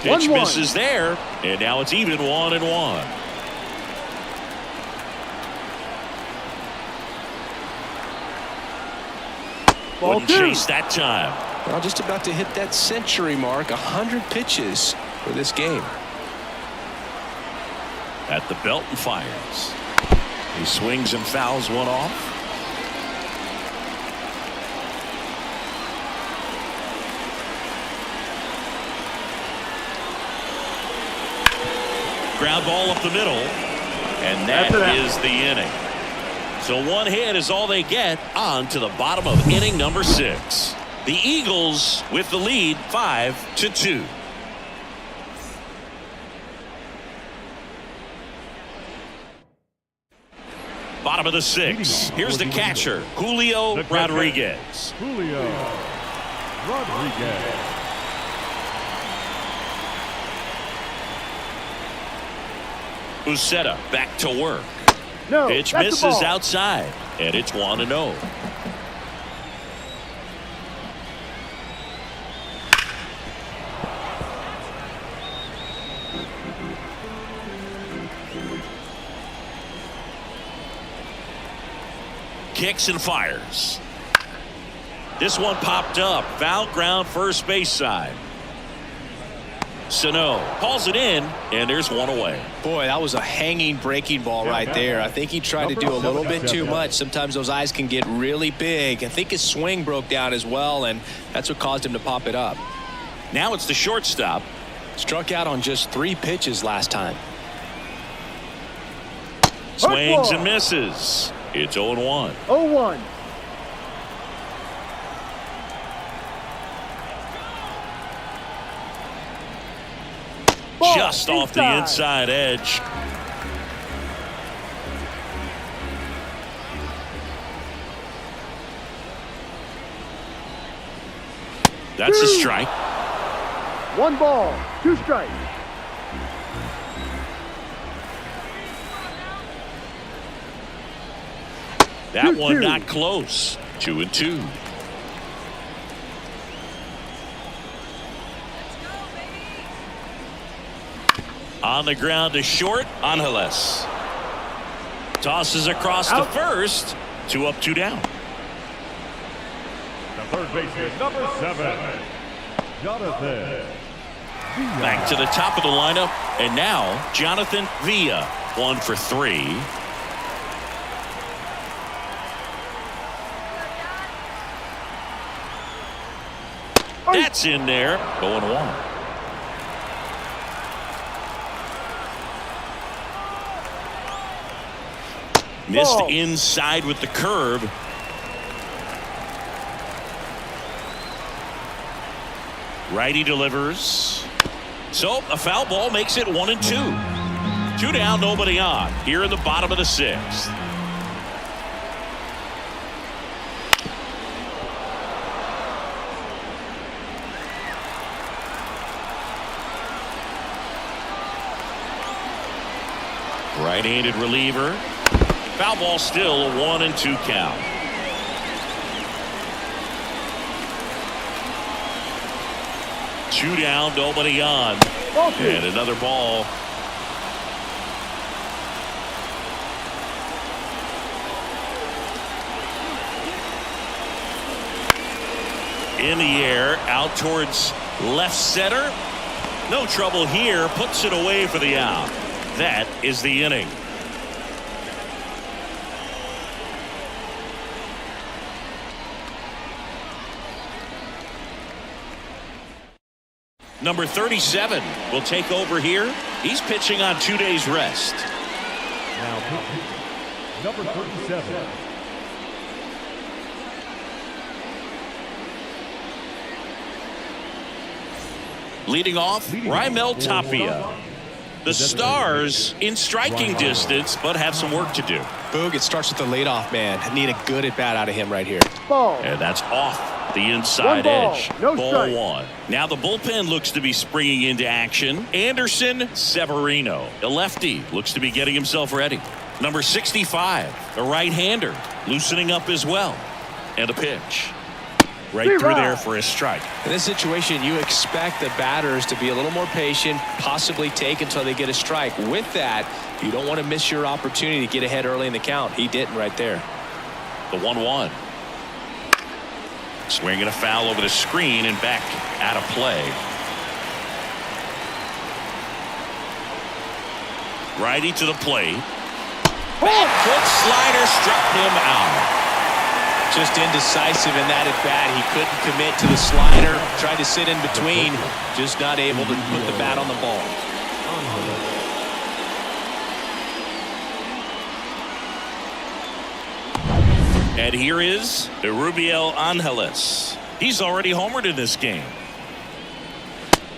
Pitch misses there, and now it's even 1-1. Wouldn't chase that time. Well, just about to hit that century mark. 100 pitches for this game. At the belt and fires. He swings and fouls one off. Ground ball up the middle, and that is the inning. So 1 hit is all they get. On to the bottom of inning number 6. The Eagles with the lead 5-2. Bottom of the 6th. Here's the catcher, Julio Rodriguez. Julio Rodriguez. Uceta back to work. No, pitch misses outside, and it's 1-0. Kicks and fires. This one popped up. Foul ground, first base side. Sano calls it in, and there's one away. Boy, that was a hanging breaking ball right there. I think he tried to do a little bit too much. Sometimes those eyes can get really big. I think his swing broke down as well, and that's what caused him to pop it up. Now it's the shortstop. Struck out on just 3 pitches last time. Swings and misses. It's 0-1. 0-1. Just off the inside edge. That's a strike. 1 ball, 2 strikes. That one not close. 2-2. On the ground to short, Aguilas. Tosses across to first. 2 up, 2 down. The third baseman, number 7, Jonathan. Back to the top of the lineup, and now Jonathan Villa, 1 for 3. That's in there. 0-1. Missed inside with the curve. Righty delivers. So a foul ball makes it 1-2. 2 down, nobody on. Here in the bottom of the 6th. Right-handed reliever. Foul ball, still a 1-2 count. Two down, nobody on. And another ball. In the air, out towards left center. No trouble here, puts it away for the out. That is the inning. Number 37 will take over here. He's pitching on 2 days rest. Now pitching, number 37. Leading off, Raimel Tapia. The Stars in striking distance, but have some work to do. Boog, it starts with the leadoff man. Need a good at bat out of him right here. Ball. And that's off the inside edge. No Ball strike. 1. Now the bullpen looks to be springing into action. Anderson Severino, the lefty, looks to be getting himself ready. Number 65, the right-hander, loosening up as well. And a pitch. Right through there for a strike. In this situation, you expect the batters to be a little more patient, possibly take until they get a strike. With that, you don't want to miss your opportunity to get ahead early in the count. He didn't right there. The 1-1. Swinging a foul over the screen and back out of play. Righty to the plate. Back foot slider struck him out. Just indecisive in that at bat. He couldn't commit to the slider. Tried to sit in between. Just not able to put the bat on the ball. And here is Rubiel Angeles. He's already homered in this game.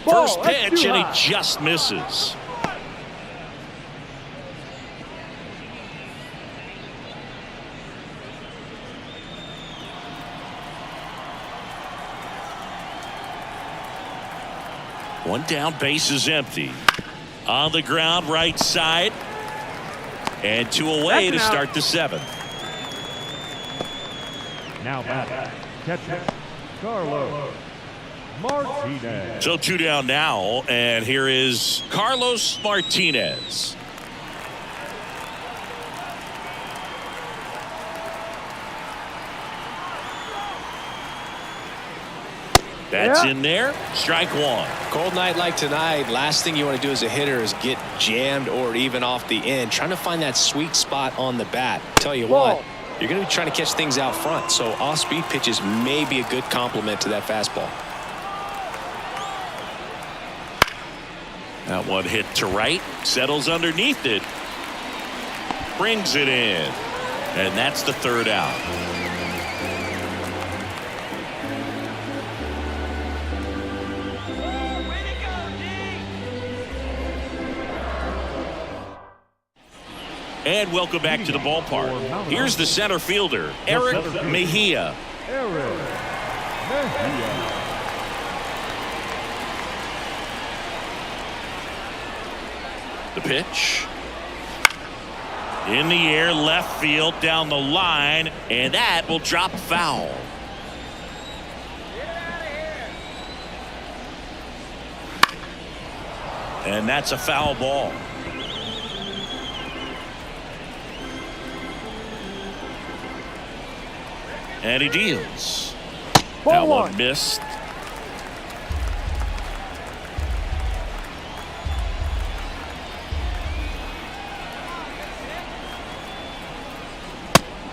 First pitch, and he just misses. One down, base is empty. On the ground, right side. And 2 away to start the 7th. Now back, catcher, Carlos Martinez. So 2 down now, and here is Carlos Martinez. That's in there. Strike one. Cold night like tonight, last thing you want to do as a hitter is get jammed or even off the end. Trying to find that sweet spot on the bat. Tell you what, you're going to be trying to catch things out front, so off-speed pitches may be a good complement to that fastball. That one hit to right, settles underneath it, brings it in, and that's the third out. And welcome back to the ballpark. Here's the center fielder, Eric Mejia. Eric Mejia. The pitch. In the air, left field, down the line, and that will drop foul. And that's a foul ball. And he deals. That one missed.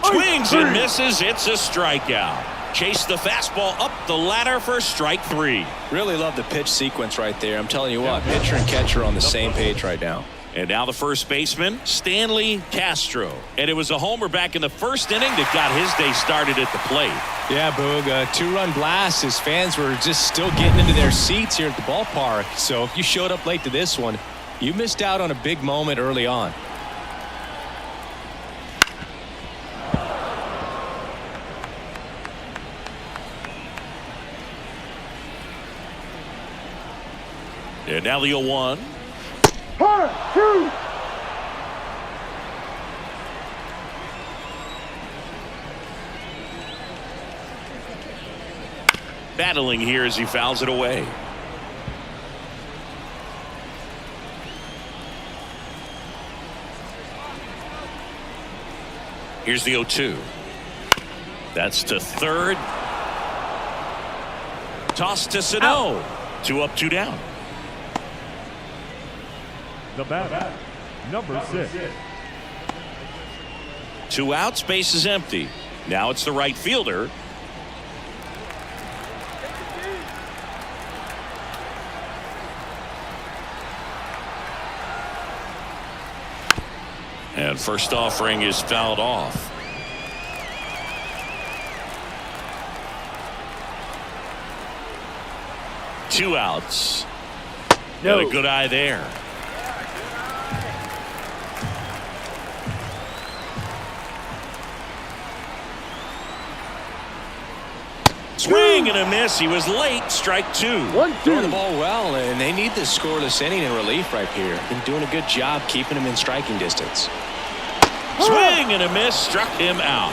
Swings and misses. It's a strikeout. Chase the fastball up the ladder for strike three. Really love the pitch sequence right there. I'm telling you what, pitcher and catcher on the same page right now. And now the first baseman, Stanley Castro. And it was a homer back in the first inning that got his day started at the plate. Yeah, Boog, a two-run blast. His fans were just still getting into their seats here at the ballpark. So if you showed up late to this one, you missed out on a big moment early on. And now the 0-1. Battling here as he fouls it away. Here's the 0-2. That's to third. Toss to Sano. 2 up, 2 down. The batter, number 6. 2 outs, base is empty. Now it's the right fielder. And first offering is fouled off. Two outs. Got a good eye there. Swing and a miss. He was late. Strike 2. 1-2. Throwing the ball well, and they need this scoreless inning in relief right here. Been doing a good job keeping him in striking distance. Swing and a miss. Struck him out.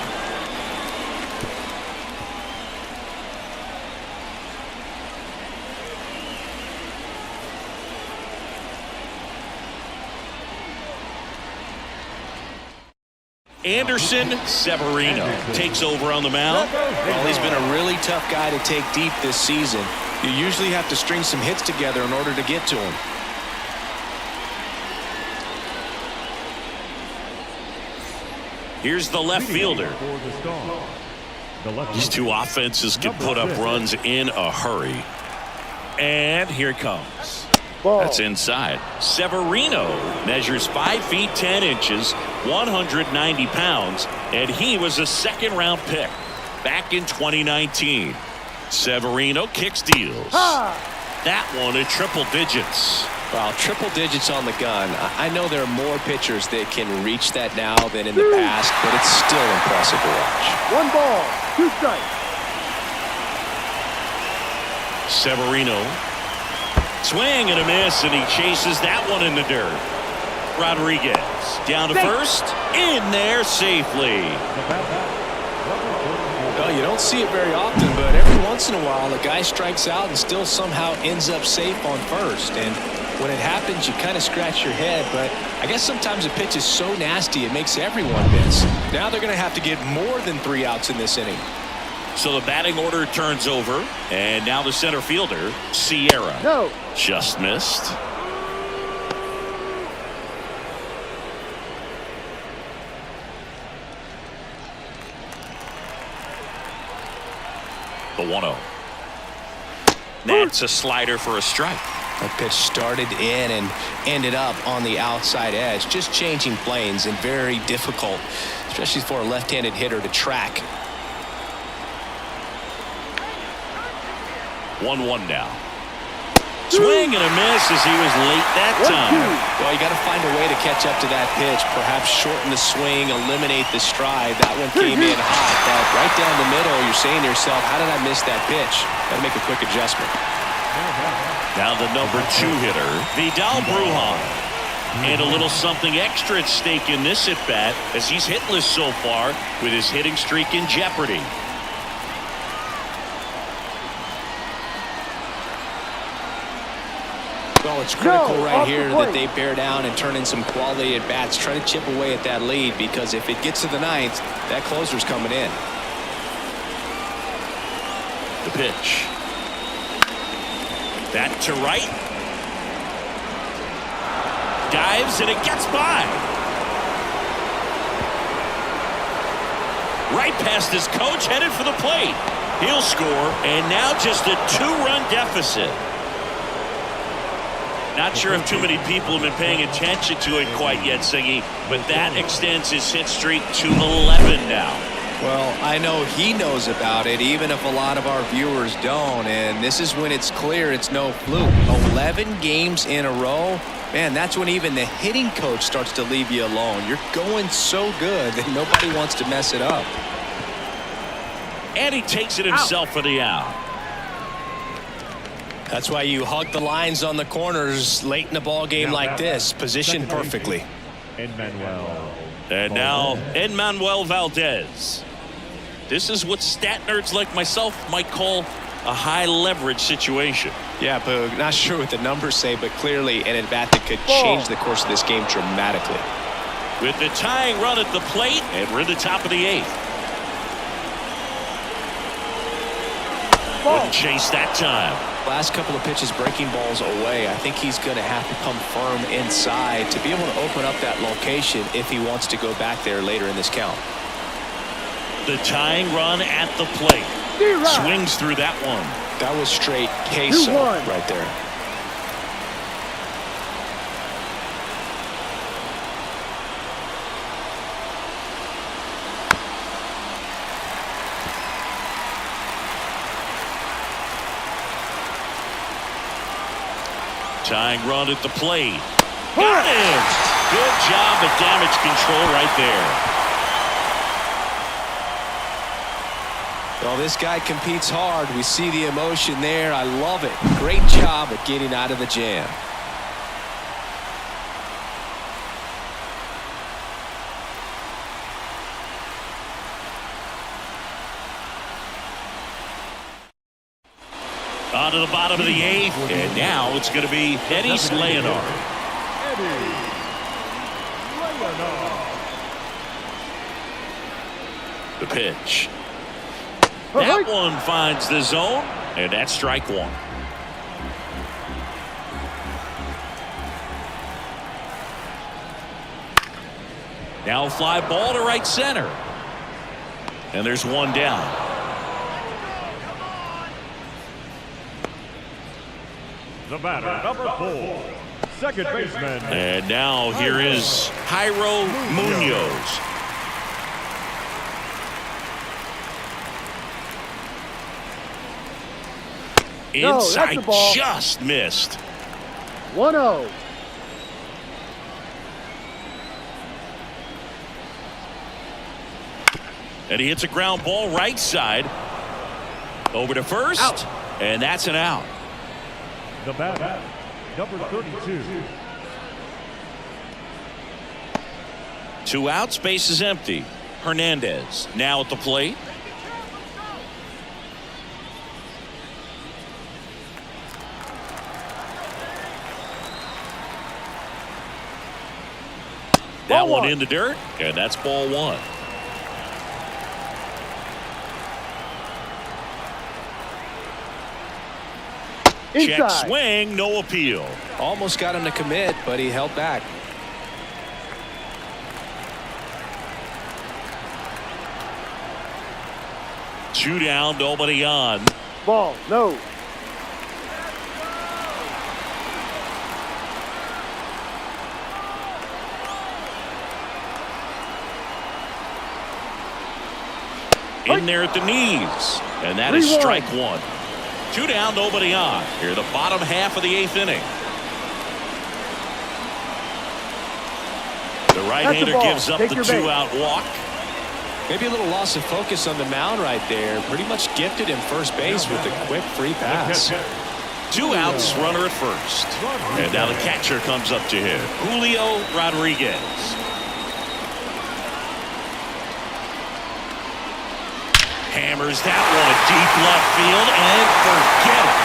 Anderson Severino takes over on the mound. Well, he's been a really tough guy to take deep this season. You usually have to string some hits together in order to get to him. Here's the left fielder. These two offenses can put up runs in a hurry. And here it comes. That's inside. Severino measures 5 feet 10 inches, 190 pounds, and he was a second-round pick back in 2019. Severino kicks deals. That one at triple digits. Well, triple digits on the gun. I know there are more pitchers that can reach that now than in the past, but it's still impressive to watch. 1 ball, 2 strikes. Severino. Swing and a miss, and he chases that one in the dirt. Rodriguez down to first, in there safely. Well, you don't see it very often, but every once in a while a guy strikes out and still somehow ends up safe on first. And when it happens, you kind of scratch your head, but I guess sometimes a pitch is so nasty it makes everyone miss. Now they're going to have to get more than 3 outs in this inning. So the batting order turns over, and now the center fielder, Sierra. No. Just missed. The 1-0. That's a slider for a strike. That pitch started in and ended up on the outside edge. Just changing planes and very difficult, especially for a left-handed hitter to track. 1-1 now. Swing and a miss as he was late that time. Well, you got to find a way to catch up to that pitch. Perhaps shorten the swing, eliminate the stride. That one came in hot, but right down the middle, you're saying to yourself, how did I miss that pitch? Got to make a quick adjustment. Now the number 2 hitter, Vidal Brujan. And a little something extra at stake in this at-bat as he's hitless so far with his hitting streak in jeopardy. Well, it's critical right here that they bear down and turn in some quality at bats. Try to chip away at that lead, because if it gets to the 9th, that closer's coming in. The pitch. That to right. Dives and it gets by. Right past his coach, headed for the plate. He'll score, and now just a 2-run deficit. Not sure if too many people have been paying attention to it quite yet, Siggy, but that extends his hit streak to 11 now. Well, I know he knows about it, even if a lot of our viewers don't, and this is when it's clear it's no fluke. 11 games in a row, man, that's when even the hitting coach starts to leave you alone. You're going so good that nobody wants to mess it up. And he takes it himself for the out. That's why you hug the lines on the corners late in a ball game like this, positioned perfectly. And now Enmanuel Valdez. This is what stat nerds like myself might call a high leverage situation. Yeah, but not sure what the numbers say, but clearly an at-bat that could change the course of this game dramatically. With the tying run at the plate, and we're in the top of the 8th. Wouldn't chase that time. Last couple of pitches breaking balls away. I think he's going to have to come firm inside to be able to open up that location if he wants to go back there later in this count. The tying run at the plate. Swings through that one. That was straight queso right there. Tying run at the plate. Got it! Good job at damage control right there. Well, this guy competes hard. We see the emotion there. I love it. Great job at getting out of the jam. On to the bottom of the 8th, and now it's going to be Eddie Leonard. The pitch. That one finds the zone, and that's strike 1. Now a fly ball to right center. And there's one down. The batter, number 4, second baseman. And now here is Jairo Munoz. Inside, just missed. 1-0. And he hits a ground ball right side. Over to first. Out. And that's an out. The batter, number 32. 2 outs, base is empty. Hernandez now at the plate. That one in the dirt, and that's ball 1. Check Inside. swing, no appeal. Almost got him to commit, but he held back. Two down, nobody on. Ball, no. In there at the knees. And that is strike one. Two down, nobody on. Here, the bottom half of the 8th inning. The right-hander gives up the 2-out walk. Maybe a little loss of focus on the mound right there. Pretty much gifted him first base with a quick free pass. 2 outs, runner at first. And now the catcher comes up to him, Julio Rodriguez. Hammers that one deep left field and forget it.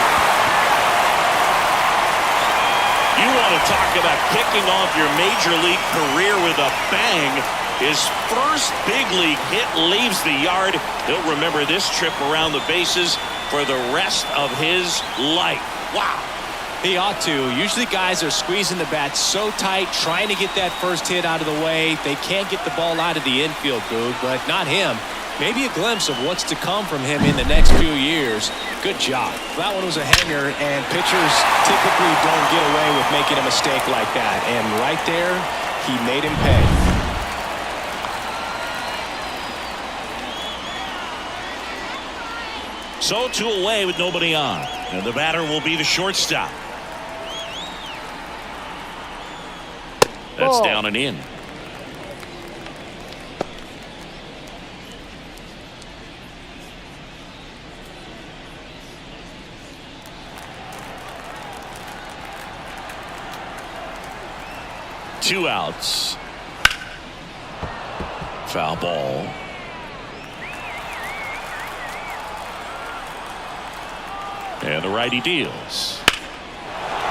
You want to talk about kicking off your major league career with a bang. His first big league hit leaves the yard. He'll remember this trip around the bases for the rest of his life. Wow. He ought to. Usually guys are squeezing the bat so tight, trying to get that first hit out of the way. They can't get the ball out of the infield, Boog, but not him. Maybe a glimpse of what's to come from him in the next few years. Good job. That one was a hanger, and pitchers typically don't get away with making a mistake like that. And right there, he made him pay. So 2 away with nobody on. And the batter will be the shortstop. That's down and in. Two outs. Foul ball. And the righty deals.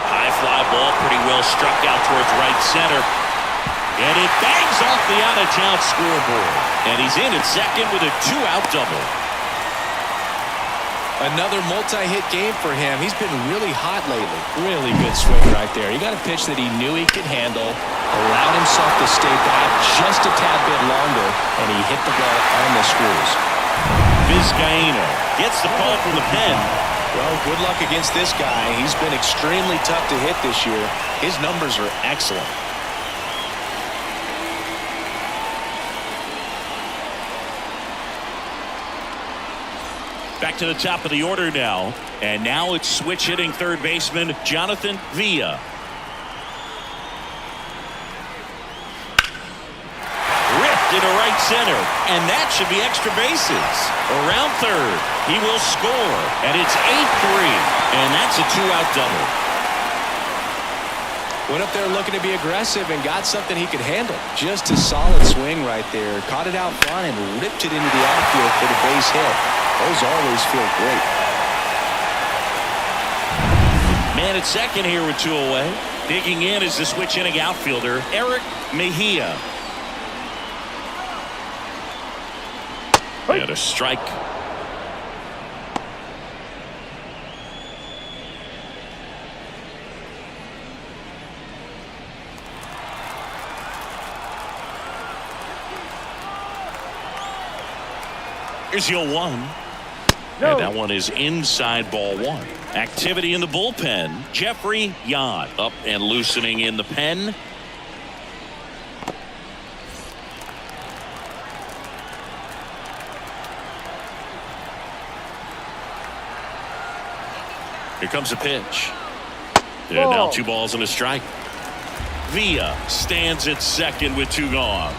High fly ball, pretty well struck out towards right center. And it bangs off the out-of-town scoreboard. And he's in at second with a 2-out double. Another multi-hit game for him. He's been really hot lately. Really good swing right there. He got a pitch that he knew he could handle, allowed himself to stay back just a tad bit longer, and he hit the ball on the screws. Vizcaíno gets the call from the pen. Well, good luck against this guy. He's been extremely tough to hit this year. His numbers are excellent. Back to the top of the order now. And now it's switch hitting third baseman Jonathan Villa. Ripped into right center. And that should be extra bases. Around third. He will score. And it's 8-3. And that's a 2-out double. Went up there looking to be aggressive and got something he could handle. Just a solid swing right there. Caught it out front and ripped it into the outfield for the base hit. Those always feel great. Man at second here with 2 away. Digging in is the switch hitting outfielder Eric Mejia. And a strike. Here's your 1. No. And that one is inside ball 1. Activity in the bullpen. Jeffrey Yan up and loosening in the pen. Here comes a pitch. And now 2 balls and a strike. Villa stands at second with 2 gone.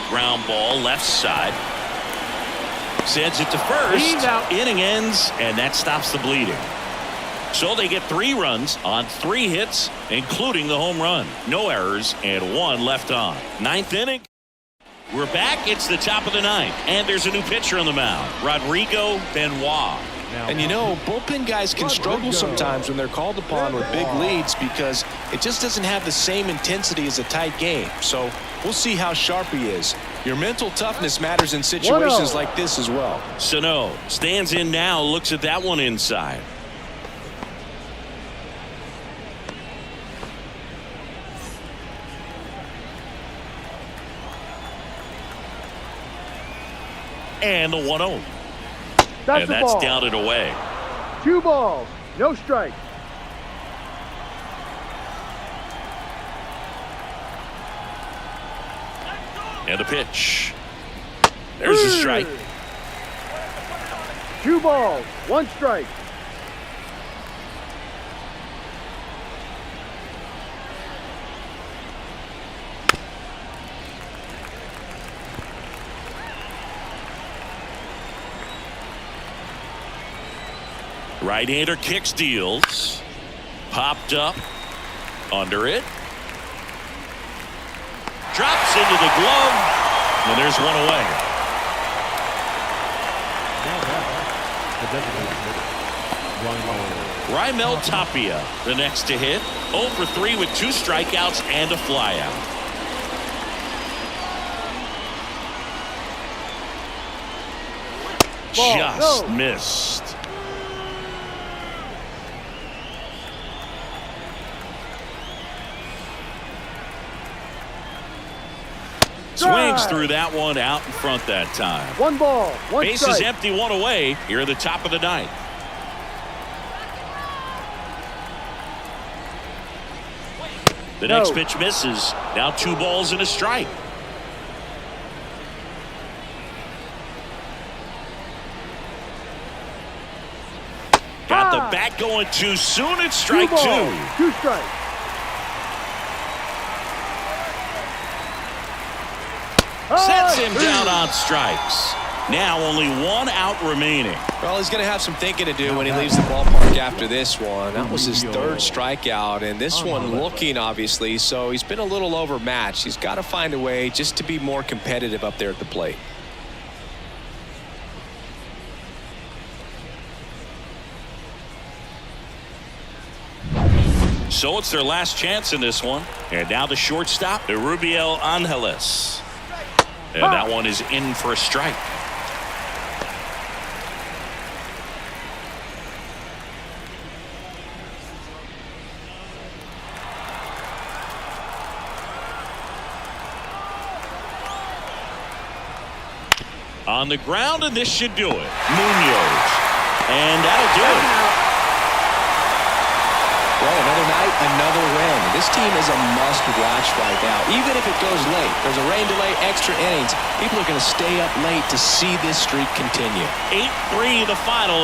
Ground ball left side. Sends it to first. Inning ends, and that stops the bleeding. So they get 3 runs on 3 hits, including the home run. No errors and 1 left on. 9th inning. We're back. It's the top of the 9th, and there's a new pitcher on the mound, Rodrigo Benoit. And you know, bullpen guys can struggle sometimes when they're called upon with big leads because it just doesn't have the same intensity as a tight game. So we'll see how sharp he is. Your mental toughness matters in situations like this as well. Sano stands in now, looks at that one inside. And the 1-0. And that's down and away. 2 balls, no strike. And a pitch. There's a strike. 2 balls, 1 strike. Right-hander kicks, deals. Popped up. Under it. Drops into the glove. And there's one away. Raimel Tapia, the next to hit. 0 for 3 with 2 strikeouts and a flyout. Just missed. Swings through that one out in front that time. 1 ball, 1 Base strike. is empty, 1 away here at the top of the 9th. The next pitch misses. Now 2 balls and a strike. Got the bat going too soon. It's strike 2. 2 strikes. Sets him down on strikes. Now only 1 out remaining. Well, he's going to have some thinking to do when he leaves the ballpark after this one. That was his 3rd strikeout, and this one looking, obviously, so he's been a little overmatched. He's got to find a way just to be more competitive up there at the plate. So it's their last chance in this one. And now the shortstop, Rubiel Angeles. And that one is in for a strike. On the ground, and this should do it. Munoz. And that'll do it. Well, another night, another win. This team is a must-watch right now. Even if it goes late, there's a rain delay, extra innings. People are going to stay up late to see this streak continue. 8-3 the final.